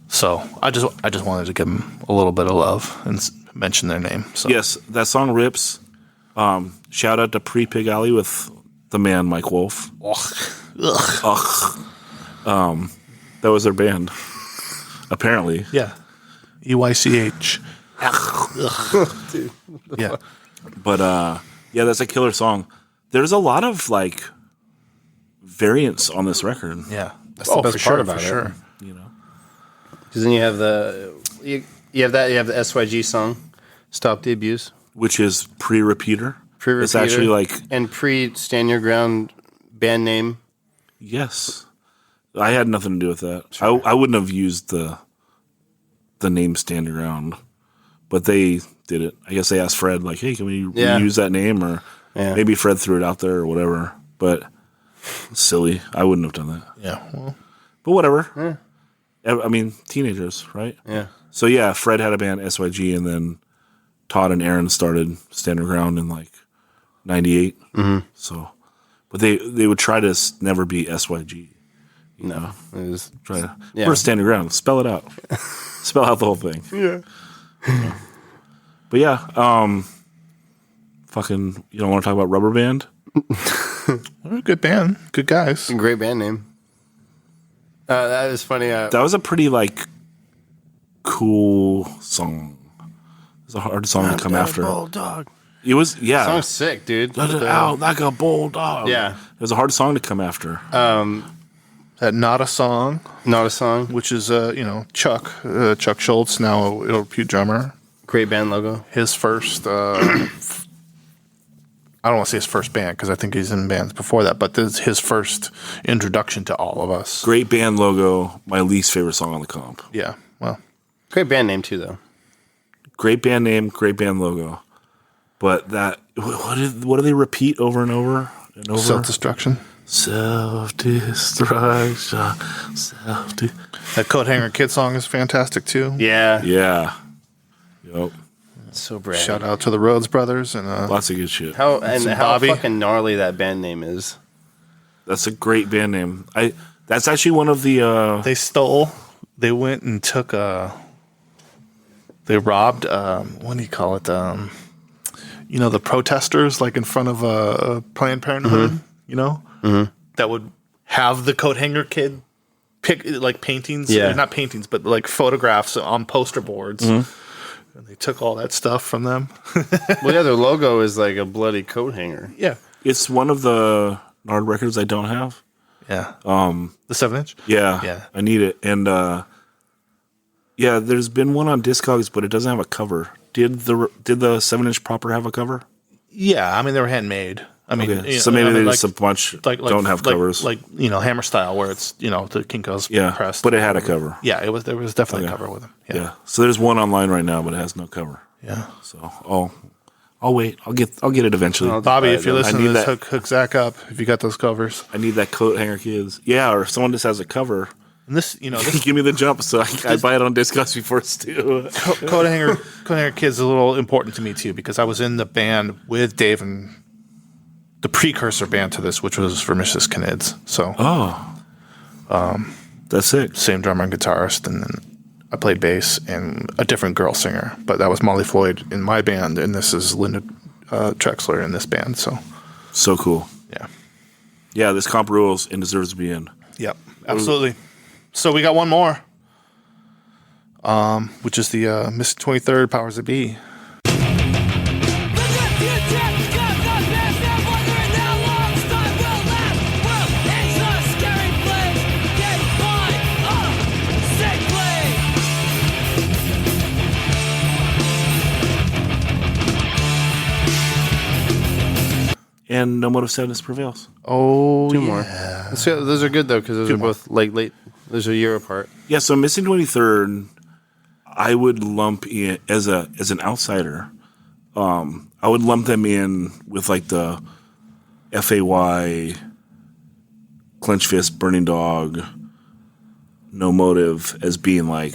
So I just wanted to give them a little bit of love and mention their name. So. Yes, that song rips. Shout out to Pre-Pig Alley with the man Mike Wolf. Ugh. That was their band. Apparently. Yeah. EYCH. Yeah. But yeah, that's a killer song. There's a lot of like variants on this record. Yeah. That's the best part about it. Sure. You know, Because then you have you have the SYG song, "Stop the Abuse," which is pre-repeater. pre-repeater, It's actually like and pre-Stand Your Ground band name. yes, I had nothing to do with that. I wouldn't have used the name Stand Your Ground, but they did it. I guess they asked Fred like, "Hey, can we use that name?" Or maybe Fred threw it out there or whatever. But silly, I wouldn't have done that. Yeah. Well, But whatever. I mean, teenagers, right? Yeah. So yeah, Fred had a band SYG, and then Todd and Aaron started Stand Your Ground in like '98. Mm-hmm. So, but they would try to never be SYG. No, it was Try to We're Stand Your Ground. Spell it out. Spell out the whole thing. yeah. But yeah, fucking. You don't want to talk about Rubber Band? they're a good band. Good guys. Great band name. That is funny. That was a pretty like cool song. It was a hard song to come after. Bulldog. It was Song's sick, dude. Let it out like a bulldog. Yeah. It was a hard song to come after. That Not a Song, Not a song. which is Chuck Schultz, now a repute drummer. Great band logo. His first I don't want to say his first band because I think he's in bands before that, but this is his first introduction to all of us. Great band logo. My least favorite song on the comp. Yeah. Well, Great band name too, though. Great band name. Great band logo. But that what do they repeat over and over and over? self-destruction. Self-destruction. That Coat Hanger Kid song is fantastic too. Yeah. Yeah. Yep. So brand. Shout out to the Rhodes Brothers and Lots of good shit. How Bobby. fucking gnarly that band name is. That's a great band name. That's actually one of the they went and took they robbed what do you call it, the protesters like in front of Planned Parenthood, that would have the Coat Hanger Kid pick like paintings, not paintings but like photographs on poster boards, and they took all that stuff from them. Well, yeah, their logo is like a bloody coat hanger. Yeah. It's one of the Nard records I don't have. The 7-inch. Yeah. I need it. And there's been one on Discogs, but it doesn't have a cover. Did the 7-inch proper have a cover? Yeah, I mean they were handmade. I mean, Okay. So maybe they just a bunch don't have covers. like Hammer Style, where it's the Kinko's pressed. but it had a cover. Yeah, there was definitely a cover with them. Yeah. So there's one online right now, but it has no cover. Yeah. So I'll wait. I'll get it eventually. Bobby, if you're I listening need to this, that. hook Zach up if you got those covers. I need that Coat Hanger Kids. Yeah, or if someone just has a cover. And this, Give me the jump so I buy it on Discogs before Stu. Coat Hanger Kids is a little important to me too because I was in the band with Dave and the precursor band to this, which was for Mrs. Knids. So, That's it. same drummer and guitarist, and then I played bass and a different girl singer. But that was Molly Floyd in my band, and this is Linda Trexler in this band. So cool. yeah. Yeah, this comp rules and deserves to be in. Yep, absolutely. So we got one more, which is the Miss 23rd Powers That Be. And No Motive Sadness Prevails. Oh, Two more. Those are good though because those are both like late. Those are a year apart. Yeah, so Missing 23rd, I would lump in as an outsider. I would lump them in with like the FAY, Clench Fist, Burning Dog, No Motive as being like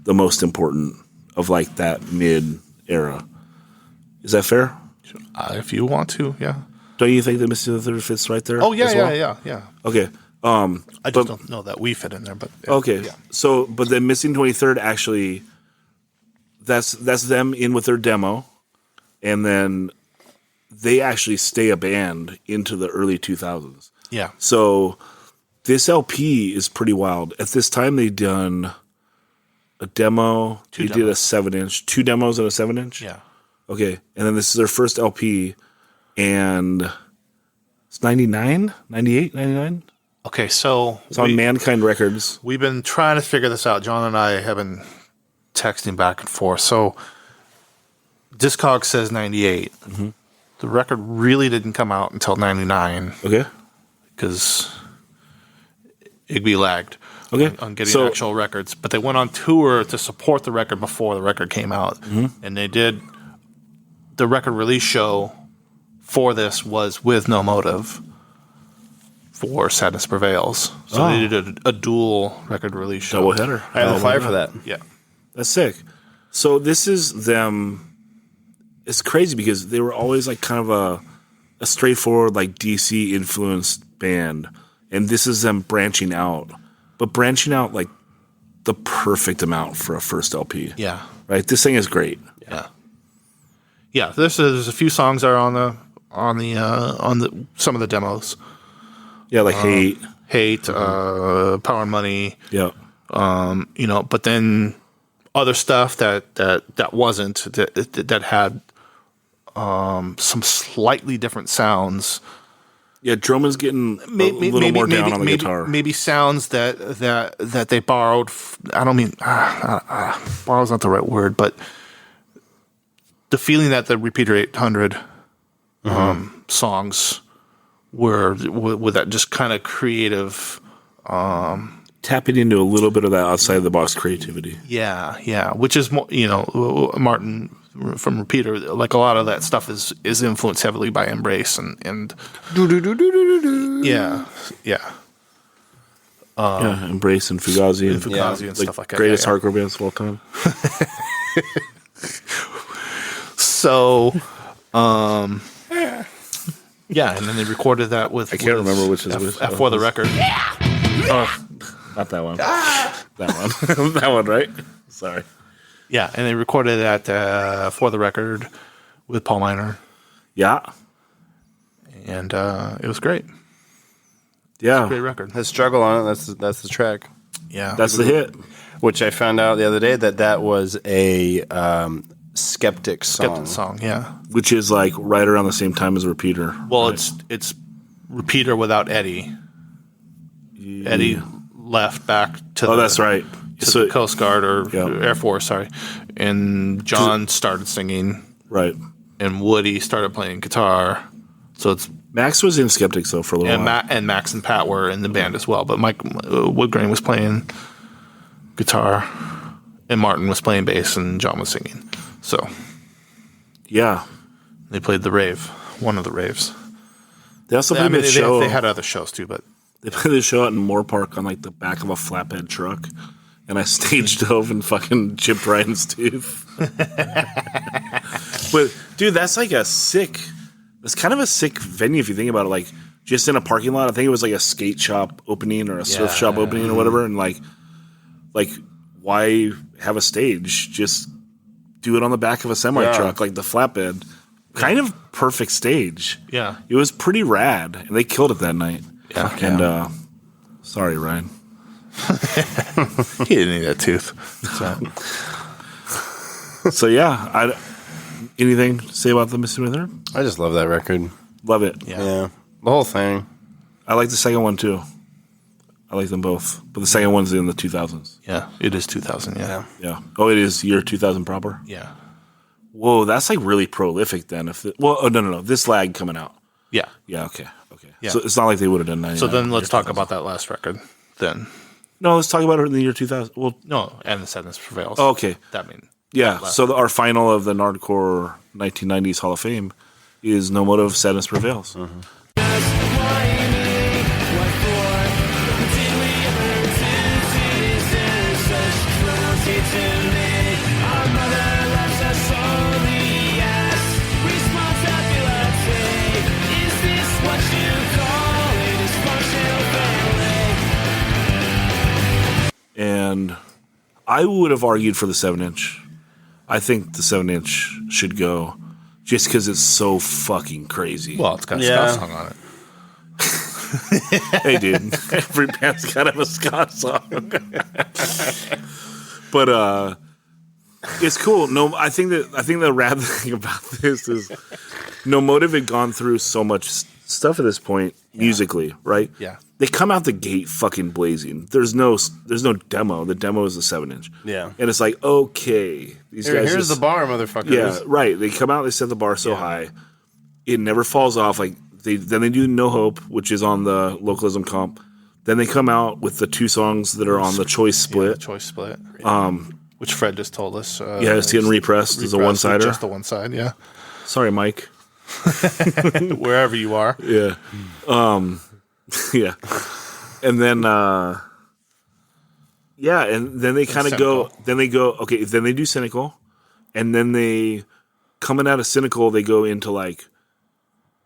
the most important of like that mid era. Is that fair? If you want to, yeah. Don't you think that Missing 23rd fits right there? Oh yeah, as well? yeah. Okay. I just don't know that we fit in there, but Okay. yeah. So, but then Missing 23rd actually, that's them in with their demo, and then they actually stay a band into the early 2000s. Yeah. So this LP is pretty wild. At this time, they'd done a demo. Two They did a demos. 7-inch. 2 demos and a 7-inch? Yeah. Okay. And then this is their first LP. And it's 99? 98? 99? Okay, so It's on Mankind Records. we've been trying to figure this out. John and I have been texting back and forth. So Discog says 98. The record really didn't come out until 99 Okay. because Igby lagged Okay. on getting So- actual records. But they went on tour to support the record before the record came out. And they did the record release show for this was with No Motive for Sadness Prevails. So they did a dual record release show. Double header. I have a flyer for that. Yeah. That's sick. So this is them. It's crazy because they were always like kind of a straightforward like DC influenced band, and this is them branching out, but branching out like the perfect amount for a first LP. Yeah. Right. This thing is great. Yeah. Yeah. There's a few songs that are on the some of the demos. Yeah, like Hate. Hate, Power and Money, Yeah. but then other stuff that wasn't that had some slightly different sounds. Yeah, Drummond's getting a little more down on the guitar. Maybe sounds that they borrowed. I don't mean borrow's not the right word, but the feeling that the Repeater 800 songs were with that just kind of creative. Tapping into a little bit of that outside the box creativity. Yeah, which is more, Martin from Repeater. Like a lot of that stuff is influenced heavily by Embrace and yeah, Yeah, Embrace and Fugazi and Fugazi and stuff like that. Greatest yeah. hardcore bands of all time. So, yeah, and then they recorded that with. I can't remember which is which. for the record. Oh, not that one. That one. That one, right? Sorry. Yeah, and they recorded that for the record with Paul Miner, Yeah. and it was great. Yeah. Great record. The struggle on it. That's the track. Yeah, That's the hit. Which I found out the other day that was a Skeptic song. Skeptic song. Yeah. Which is like right around the same time as Repeater. Well, right? it's Repeater without Eddie. Eddie left back to that's right. to the Coast Guard or Yeah. Air Force, sorry. And John started singing, Right. and Woody started playing guitar. So it's Max was in Skeptics though for a little while. and Max and Pat were in the band as well. But Mike Woodgrain was playing guitar, and Martin was playing bass, and John was singing. So Yeah. they played the rave, one of the raves. They also I played mean, the show. they had other shows too, but They played the show out in Moore Park on like the back of a flatbed truck, and I stage dove and fucking chipped Ryan's tooth. But dude, that's like a sick. It's kind of a sick venue if you think about it. Like just in a parking lot. I think it was like a skate shop opening or a surf shop opening or whatever. And like why have a stage? Just do it on the back of a semi truck, like the flatbed. Kind of perfect stage. yeah. It was pretty rad, and they killed it that night. Yeah. And sorry, Ryan. He didn't need that tooth. So yeah, anything to say about the Missing Method? I just love that record. Love it. Yeah. The whole thing. I like the second one too. I like them both, but the second one's in the 2000s. Yeah, it is 2000. Yeah. Yeah. Oh, it is year 2000 proper. Yeah. Whoa, that's like really prolific then. No. This lag coming out. Yeah. Yeah. Okay. Yeah. So it's not like they would have done 99. So then let's talk about that last record. Then No, let's talk about it in the year 2000. Well, no, and the Sadness Prevails. oh, okay. That mean Yeah. last So our final of the Nardcore 1990s Hall of Fame is No Motive, Sadness Prevails. And I would have argued for the 7-inch. I think the 7-inch should go just because it's so fucking crazy. Well, it's got a Yeah. ska song on it. Hey, dude, every band's got to have a ska song. But it's cool. No, I think the rad thing about this is No Motive had gone through so much stuff at this point musically, right? Yeah. They come out the gate fucking blazing. There's no demo. The demo is the 7-inch. Yeah. And it's like, okay, these guys. Here's just, the bar, motherfuckers. Yeah, right. They come out. They set the bar so high, it never falls off. Like they do No Hope, which is on the Localism comp. Then they come out with the 2 songs that are on the Choice split. The Choice split. Which Fred just told us. It's getting repressed as a one-sider. Just the one side, yeah. Sorry, Mike. Wherever you are. Yeah. Yeah. And then and then they kind of go then they do Cynical, and then they coming out of Cynical they go into like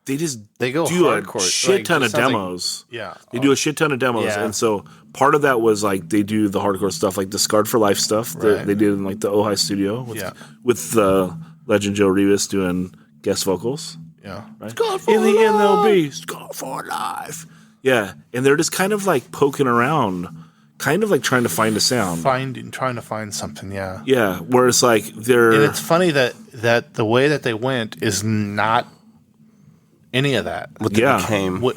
they go do hardcore, a shit like, ton of it sounds like- demos. Yeah. They do a shit ton of demos, Yeah. and so part of that was like they do the hardcore stuff, like the Scarred for Life stuff that Right. they did in like the Ojai studio with Legend Joe Rivas doing guest vocals. Yeah. Right? In the end, there'll be Scarred for Life. Yeah, and they're just kind of like poking around, kind of like trying to find a sound. Trying to find something, yeah. Yeah, where it's like they're. And it's funny that the way that they went is not any of that. What they became. And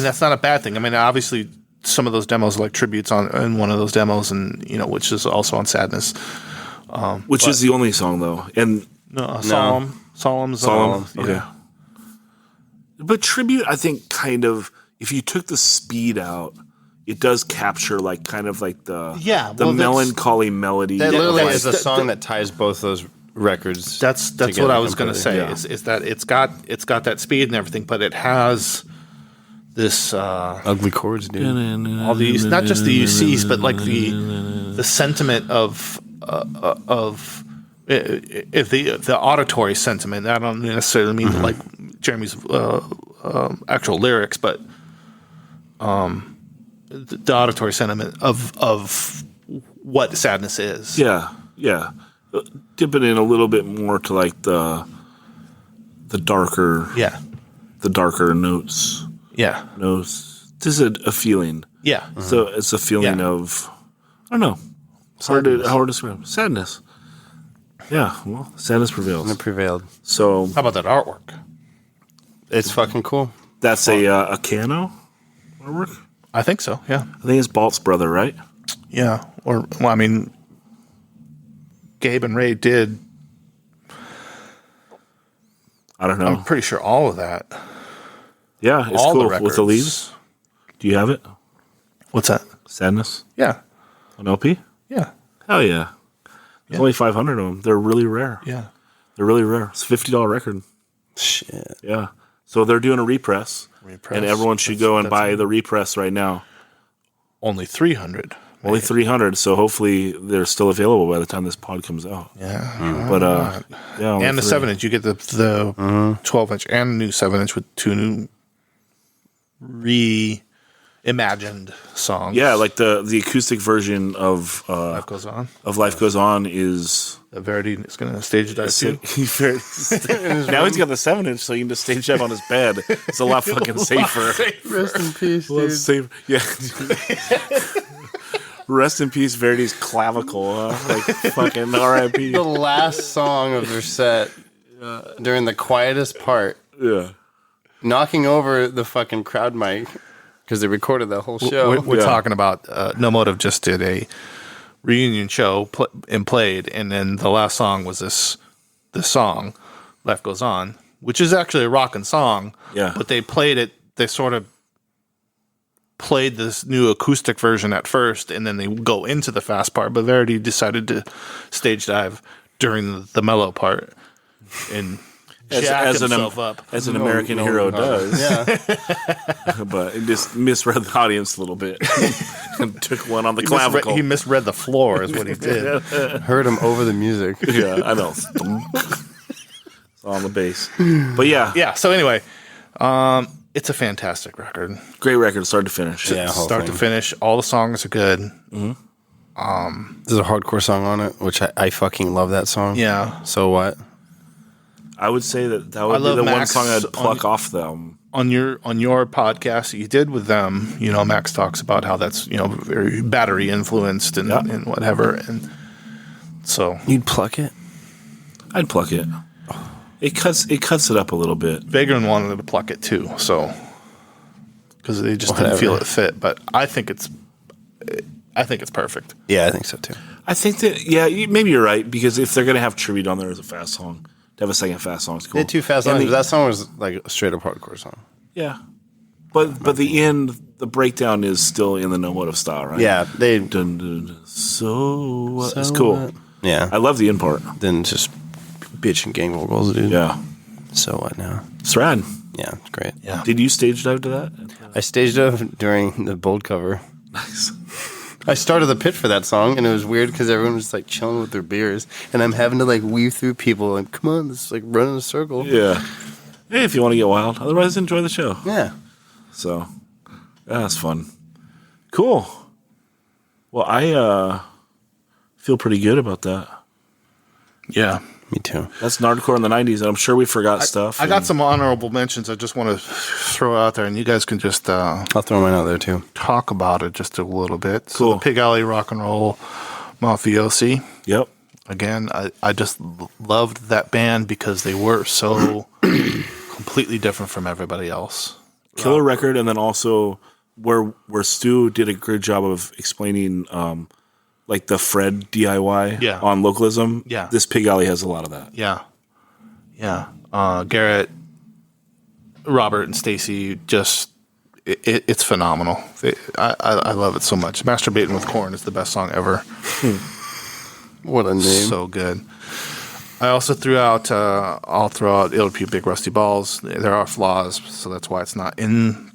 that's not a bad thing. I mean, obviously, some of those demos are like tributes in one of those demos, and which is also on Sadness. Which is the only song though, and Solemn's Solemn. Okay. Yeah. But Tribute, I think, kind of, if you took the speed out, it does capture like kind of like the melancholy melody. That literally of, is a song that ties both those records. That's together what I was going to completely. say. Is that it's got that speed and everything, but it has this Ugly chords, dude. all these, not just the UCs, but like the sentiment of if the auditory sentiment. I don't necessarily mean like Jeremy's actual lyrics, but the auditory sentiment of what Sadness is. Yeah. Dipping in a little bit more to like the darker notes. Yeah. This is a feeling. Yeah. So it's a feeling of, I don't know. It's hard to describe. Sadness. Yeah, well, sadness prevails. It prevailed. So How about that artwork? It's fucking cool. that's a Cano artwork? I think so. Yeah. I think it's Balt's brother, right? Yeah. I mean, Gabe and Ray did. I don't know. I'm pretty sure all of that. Yeah, it's all cool. the records. With the leaves? Do you have it? What's that? Sadness? Yeah. On LP? Yeah. Hell yeah. There's only 500 of them. They're really rare. Yeah. They're really rare. It's a $50 record. Shit. Yeah. So they're doing a repress. And everyone should go and buy the repress right now. Only 300. Only 300, so hopefully they're still available by the time this pod comes out. Yeah. But yeah, only And the 3. 7-inch. You get the 12-inch and new 7-inch with 2 new reimagined songs. Yeah, like the acoustic version of Life Goes On. Life Goes On is Verity is going to stage dive too. now he's got the 7-inch, so you can just stage dive on his bed. It's a lot fucking safer. Rest in peace, A lot dude. safer. Yeah. Rest in peace, Verity's clavicle. Like fucking R.I.P. The last song of their set, during the quietest part, Yeah. knocking over the fucking crowd mic because they recorded that whole show. We're talking about No Motive just did a reunion show and played, and then the last song was this song, Life Goes On, which is actually a rockin' song. Yeah. But they played it. They sort of played this new acoustic version at first, and then they go into the fast part. But Verity decided to stage dive during the mellow part and jack himself up. As an American hero does. Yeah. But it just misread the audience a little bit. And took one on the clavicle. He misread the floor is what he did. Heard him over the music. Yeah, I know. It's on the bass. But yeah. Yeah, so anyway, it's a fantastic record. Great record, start to finish. Yeah, whole Start to thing. finish, all the songs are good. There's a hardcore song on it, which I fucking love that song. Yeah. So what? I would say that I would be love the one Max song I'd pluck on- off them. on your podcast that you did with them, Max talks about how that's very battery influenced and whatever, and so You'd pluck it? I'd pluck it. It cuts it up a little bit. Vagrant wanted to pluck it too, so because they just didn't feel it fit. But I think it's perfect. Yeah, I think so too. I think that maybe you're right, because if they're gonna have tribute on there as a fast song, to have a second fast song is cool. They had 2 fast songs, but that song was like a straight up hardcore song. Yeah, but the end, the breakdown is still in the No Motive style, right? Yeah, they Dun, dun, dun. So it's cool. Yeah, I love the end part. then just bitch and gang vocals, dude. Yeah, So what now? it's rad. Yeah, it's great. Yeah. Did you stage dive to that? I staged up during the Bold cover. Nice. I started the pit for that song, and it was weird because everyone was like chilling with their beers, and I'm having to like weave through people and come on, let's like run in a circle. Yeah. Hey, if you want to get wild. Otherwise, enjoy the show. Yeah. So, that's fun. Cool. Well, I feel pretty good about that. Yeah. Me too. That's Nardcore in the 90s, and I'm sure we forgot stuff. I got some honorable mentions I just want to throw out there, and you guys can just I'll throw mine out there too. talk about it just a little bit. So Cool. the Pig Alley Rock and Roll Mafiosi. Yep. Again, I just loved that band because they were so completely different from everybody else. Killer record, and then also where Stu did a good job of explaining like the Fred DIY on Localism. Yeah. This Pig Alley has a lot of that. Yeah. Yeah. Garrett, Robert, and Stacy, just it's phenomenal. I love it so much. Masturbating with Corn is the best song ever. What a name. So good. I also threw out, I'll throw out It'll Be Big Rusty Balls. There are flaws, so that's why it's not in.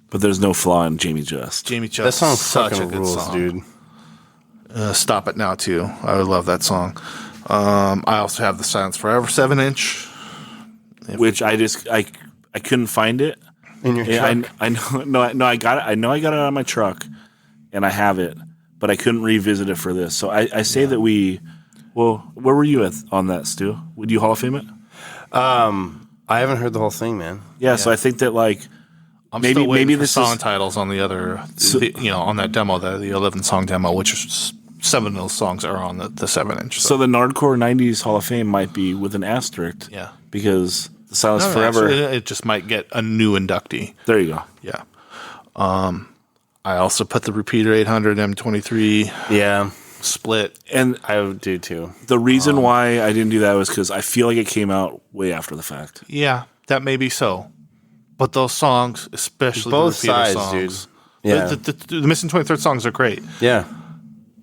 But there's no flaw in Jamie Just. Jamie that Just song such a fucking good rules, song. dude. Stop It Now, too. I love that song. I also have the Silence Forever 7-inch. Which I couldn't find it. In your truck? I know I got it. I know I got it on my truck, and I have it, but I couldn't revisit it for this. So I say that we. Well, where were you on that, Stu? Would you Hall of Fame it? I haven't heard the whole thing, man. Yeah. So I think that like I'm maybe still waiting for this song is titles on the other, on that demo, the 11-song demo, which is 7 of those songs are on the 7-inch. so the Nardcore 90s Hall of Fame might be with an asterisk. Yeah. Because the Silence No, Forever. actually, it just might get a new inductee. There you go. Yeah. I also put the Repeater 800 M23 Yeah, split. And I would do too. the reason why I didn't do that was because I feel like it came out way after the fact. Yeah, that may be so. But those songs, especially Both the Repeater sides, songs, dude. Yeah. the Missing 23rd songs are great. Yeah.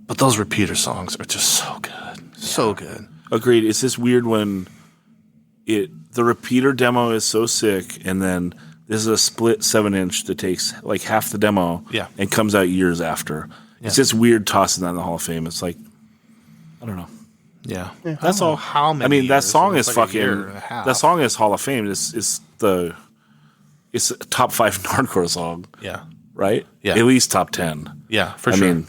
But those Repeater songs are just so good. So good. Agreed. It's just weird when the Repeater demo is so sick, and then this is a split 7-inch that takes like half the demo, and comes out years after. It's just weird tossing that in the Hall of Fame. It's like, I don't know. Yeah. That's all. How many? I mean, that years? song It's is like a year and a fucking. half. That song is Hall of Fame. It's a top 5 Nardcore song, Yeah. right? Yeah. At least top 10. Yeah, for I sure. mean,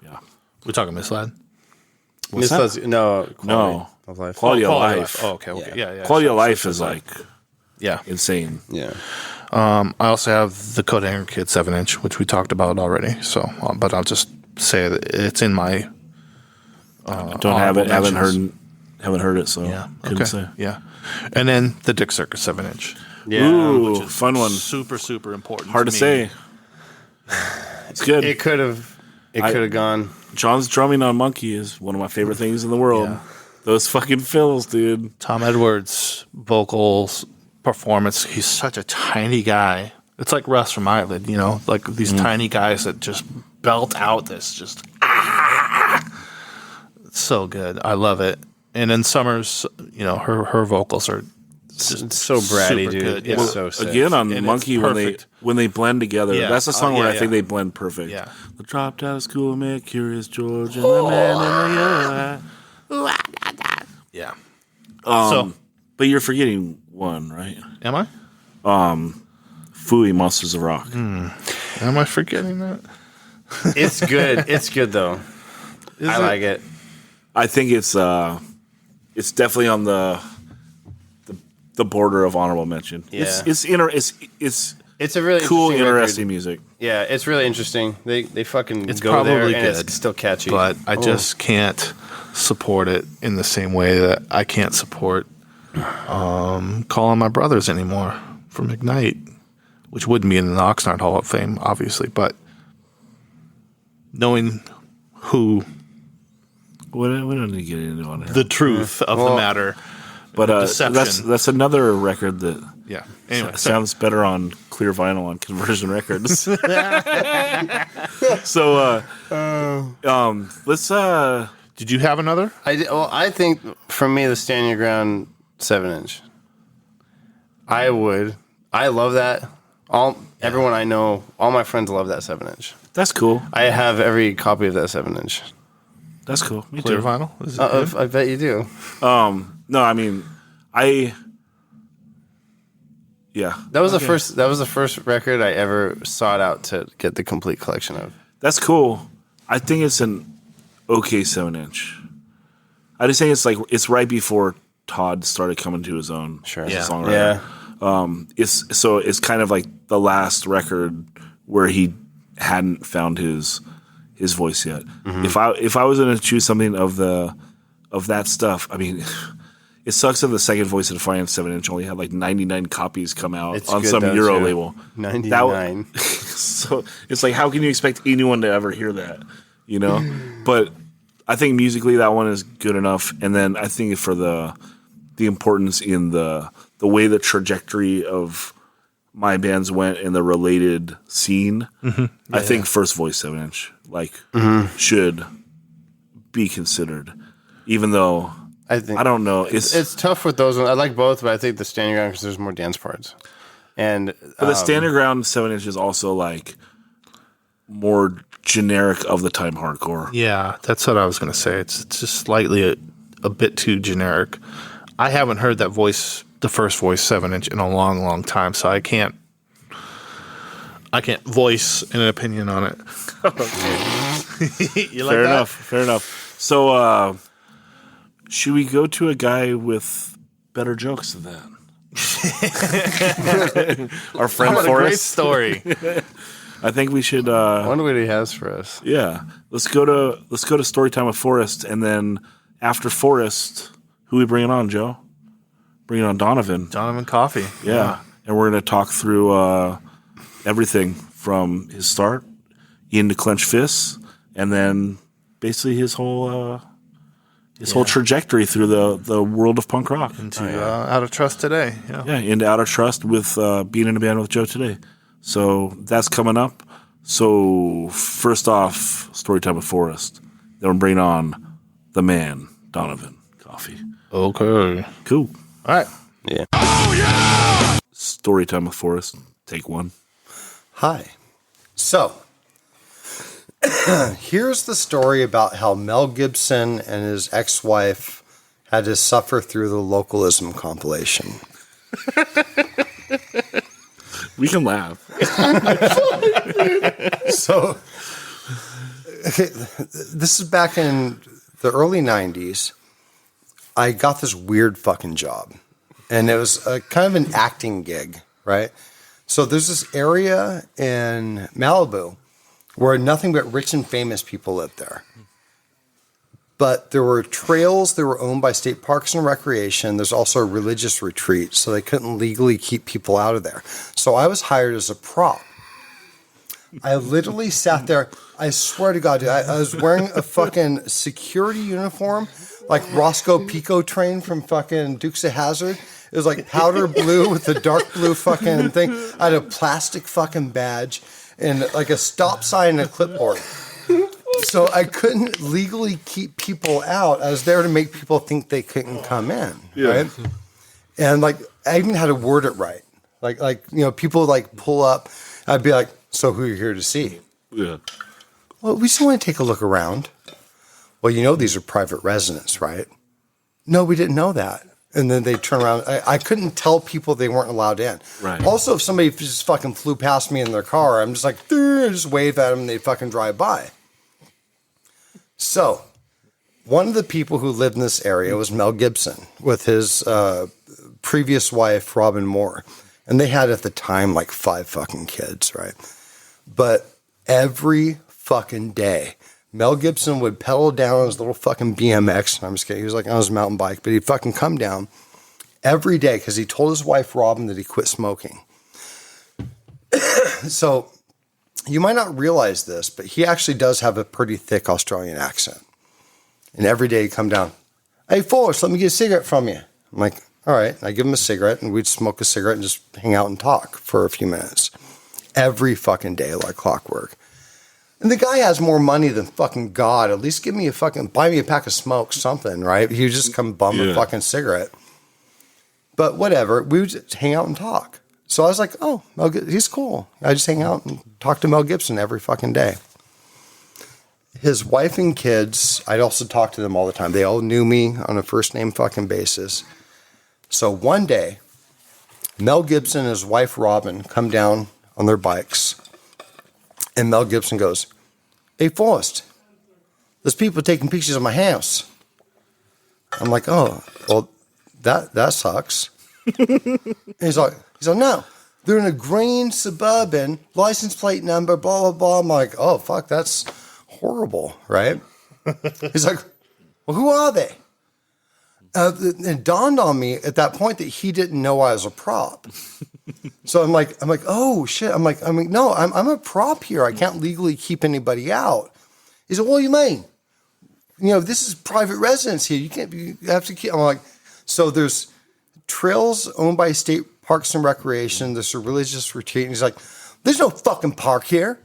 yeah. We're talking Misled? Miss Love's, no, No. Of life. Quality of Quality life. Oh, okay. Yeah. Quality of life is like Yeah. insane. Yeah. I also have the Coat Hanger Kid 7-inch, which we talked about already. So, but I'll just say that it's in my. Don't have it. honorable Haven't heard it. So Yeah. couldn't say. Yeah. And then the Dick Circus 7-inch. Yeah. Ooh, fun one. Super, super important. Hard to me. say. It's good. It could have gone. John's drumming on Monkey is one of my favorite things in the world. Yeah. Those fucking fills, dude. Tom Edwards' vocals, performance. He's such a tiny guy. It's like Russ from Eyelid, like these tiny guys that just belt out this just. It's so good. I love it. And then Summers, her vocals are It's so bratty, super dude. good. It's Yeah. so sick. Again on And Monkey it's perfect. when they blend together. Yeah. That's a song where I think yeah. they blend perfect. Yeah. The dropped out of school, man, Curious George, and the man in the yellow hat. Yeah. But you're forgetting one, right? Am I? Fooey, Monsters of Rock. Am I forgetting that? It's good. It's good though. I like it. I think it's definitely on the the border of honorable mention. Yeah. It's a really cool, interesting interesting music. Yeah, it's really interesting. They fucking It's go there probably and good, it's still catchy. but I just can't support it in the same way that I can't support Calling My Brothers anymore from Ignite, which wouldn't be in the Oxnard Hall of Fame, obviously, but knowing who We don't need to get into on it. the truth of the matter, But deception. that's another record that yeah. Anyway, sounds better on clear vinyl on Conversion Records. So let's did you have another? I think for me the Stand Your Ground 7-inch. I love that. Everyone I know, all my friends love that 7-inch. that's cool. I have every copy of that 7-inch. That's cool. Me Clear too. vinyl? Is it good? I bet you do. No, I mean yeah. That was the first. That was the first record I ever sought out to get the complete collection of. That's cool. I think it's an okay 7-inch. I just think it's right before Todd started coming to his own as a songwriter. Yeah. It's kind of like the last record where he hadn't found his voice yet. Mm-hmm. If I was going to choose something of that stuff, I mean, it sucks that the second Voice of Defiance 7-inch only had like 99 copies come out It's on good, some though, Euro too. label. 99. So it's like, how can you expect anyone to ever hear that? You know? But I think musically that one is good enough. And then I think for the importance in the way the trajectory of my bands went in the related scene, I think First Voice 7-inch should be considered. Even though I don't know. It's tough with those ones. I like both, but I think the Stand Your Ground because there's more dance parts. And But the Standard Ground 7-inch is also like more generic of the time hardcore. Yeah, that's what I was going to say. It's just slightly a bit too generic. I haven't heard that voice, the first Voice 7-inch, in a long, long time, so I can't voice an opinion on it. You like Fair that? enough. Fair enough. So, should we go to a guy with better jokes than that? Our friend What a great Forrest. story. I think we should. I wonder what he has for us. Yeah, let's go to Storytime with Forrest, and then after Forrest, who we bringing on, Joe? Bringing on Donavan. Donavan Coffey. Yeah, and we're going to talk through everything from his start into Clenched Fists, and then basically his whole trajectory through the world of punk rock. Into Out of Trust Today. Yeah. Into Out of Trust with being in a band with Joe today. So that's coming up. So first off, Storytime with Forrest. Then we're bringing on the man, Donavan Coffey. Okay. Cool. All right. Yeah. Storytime with Forrest. Take one. Hi. So, here's the story about how Mel Gibson and his ex-wife had to suffer through the Localism compilation. We can laugh. So, this is back in the early 90s. I got this weird fucking job. And it was kind of an acting gig, right? So there's this area in Malibu where nothing but rich and famous people lived there. But there were trails that were owned by State Parks and Recreation. There's also a religious retreat, so they couldn't legally keep people out of there. So I was hired as a prop. I literally sat there. I swear to God, dude, I was wearing a fucking security uniform, like Roscoe Pico train from fucking Dukes of Hazzard. It was like powder blue with a dark blue fucking thing. I had a plastic fucking badge and like a stop sign and a clipboard. So I couldn't legally keep people out. I was there to make people think they couldn't come in, right? And like I even had to word it right. Like you know, people would like pull up. I'd be like, "So who are you here to see?" Yeah. Well, we just want to take a look around. Well, you know these are private residents, right? No, we didn't know that. And then they turn around. I couldn't tell people they weren't allowed in. Right. Also, if somebody just fucking flew past me in their car, I'm just like, just wave at them and they fucking drive by. So, one of the people who lived in this area was Mel Gibson with his previous wife, Robin Moore. And they had at the time like 5 fucking kids, right? But every fucking day, Mel Gibson would pedal down on his little fucking BMX. I'm just kidding. He was like on his mountain bike, but he'd fucking come down every day because he told his wife, Robin, that he quit smoking. So you might not realize this, but he actually does have a pretty thick Australian accent. And every day he'd come down, "Hey, Forrest, let me get a cigarette from you." I'm like, all right. I give him a cigarette, and we'd smoke a cigarette and just hang out and talk for a few minutes. Every fucking day, like clockwork. And the guy has more money than fucking God. At least buy me a pack of smoke, something, right? He would just come bum a fucking cigarette. But whatever. We would just hang out and talk. So I was like, oh, he's cool. I just hang out and talk to Mel Gibson every fucking day. His wife and kids, I'd also talk to them all the time. They all knew me on a first name fucking basis. So one day, Mel Gibson and his wife Robin come down on their bikes. And Mel Gibson goes, "Hey, Forrest, there's people taking pictures of my house." I'm like, "Oh, well, that sucks." He's like, "No, they're in a green Suburban, license plate number, blah, blah, blah." I'm like, "Oh, fuck, that's horrible," right? He's like, "Well, who are they?" It dawned on me at that point that he didn't know I was a prop. So I'm like, oh shit. I'm like, no, I'm a prop here. I can't legally keep anybody out. He said, "What do you mean? This is private residence here. You have to keep." I'm like, so there's trails owned by State Parks and Recreation. There's a religious retreat. And he's like, "There's no fucking park here."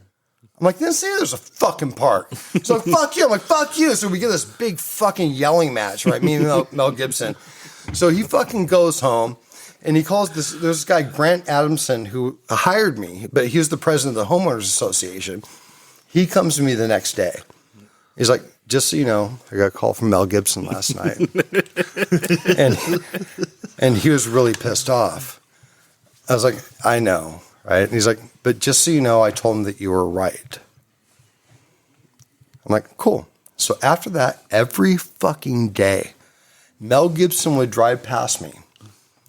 I'm like, "Didn't say there's a fucking park." So fuck you. I'm like, "Fuck you." So we get this big fucking yelling match, right? Me and Mel Gibson. So he fucking goes home and he calls there's this guy, Grant Adamson, who hired me, but he was the president of the Homeowners Association. He comes to me the next day. He's like, "Just so you know, I got a call from Mel Gibson last night." and he was really pissed off. I was like, "I know." Right? And he's like, "But just so you know, I told him that you were right." I'm like, "Cool." So after that, every fucking day, Mel Gibson would drive past me.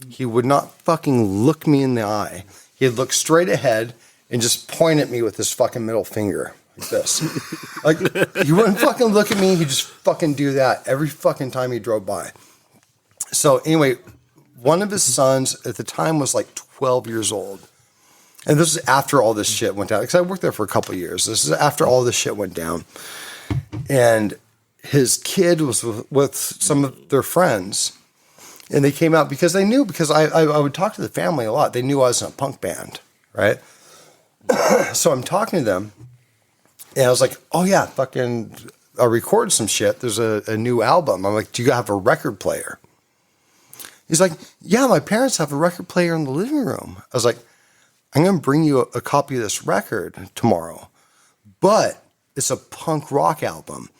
He would not fucking look me in the eye. He'd look straight ahead and just point at me with his fucking middle finger like this. Like, he wouldn't fucking look at me. He'd just fucking do that every fucking time he drove by. So anyway, one of his sons at the time was like 12 years old. And this is after all this shit went down. Because I worked there for a couple of years. This is after all this shit went down. And his kid was with some of their friends. And they came out because they knew, because I would talk to the family a lot. They knew I was in a punk band, right? So I'm talking to them. And I was like, "Oh, yeah, fucking, I recorded some shit. There's a new album." I'm like, "Do you have a record player?" He's like, "Yeah, my parents have a record player in the living room." I was like, "I'm going to bring you a copy of this record tomorrow, but it's a punk rock album.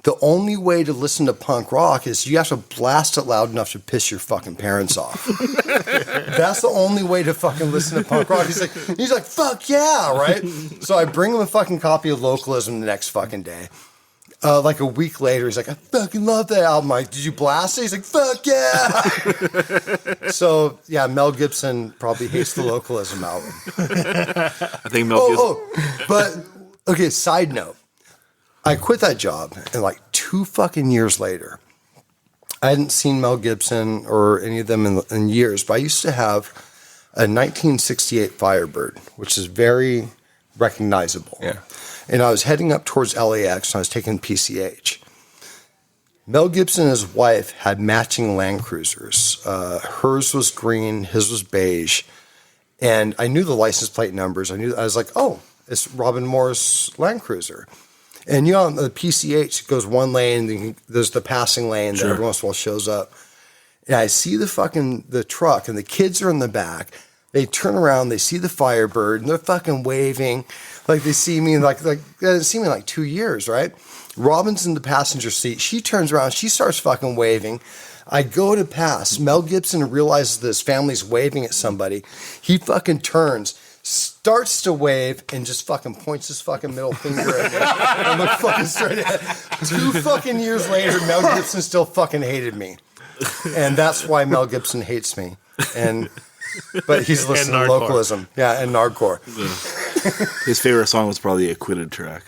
The only way to listen to punk rock is you have to blast it loud enough to piss your fucking parents off." That's the only way to fucking listen to punk rock. He's like, "Fuck yeah," right? So I bring him a fucking copy of Localism the next fucking day. Like a week later, he's like, "I fucking love that album." I'm like, "Did you blast it?" He's like, "Fuck yeah." So yeah, Mel Gibson probably hates the Localism album. I think Mel Gibson. But okay, side note. I quit that job, and like 2 fucking years later, I hadn't seen Mel Gibson or any of them in years, but I used to have a 1968 Firebird, which is very recognizable. Yeah. And I was heading up towards LAX, and I was taking PCH. Mel Gibson and his wife had matching Land Cruisers. Hers was green, his was beige. And I knew the license plate numbers. I was like, "Oh, it's Robin Moore's Land Cruiser." And on the PCH, it goes one lane, and there's the passing lane that every once in a while shows up. And I see the truck, and the kids are in the back. They turn around, they see the Firebird, and they're fucking waving. Like, they see me, like they haven't seen me in like 2 years, right? Robin's in the passenger seat. She turns around, she starts fucking waving. I go to pass. Mel Gibson realizes that his family's waving at somebody. He fucking turns, starts to wave, and just fucking points his fucking middle finger at me. I'm like, fucking straight ahead. 2 fucking years later, Mel Gibson still fucking hated me. And that's why Mel Gibson hates me. But he's listening to Nardcore. Localism. Yeah, and Nardcore. His favorite song was probably the Acquitted track.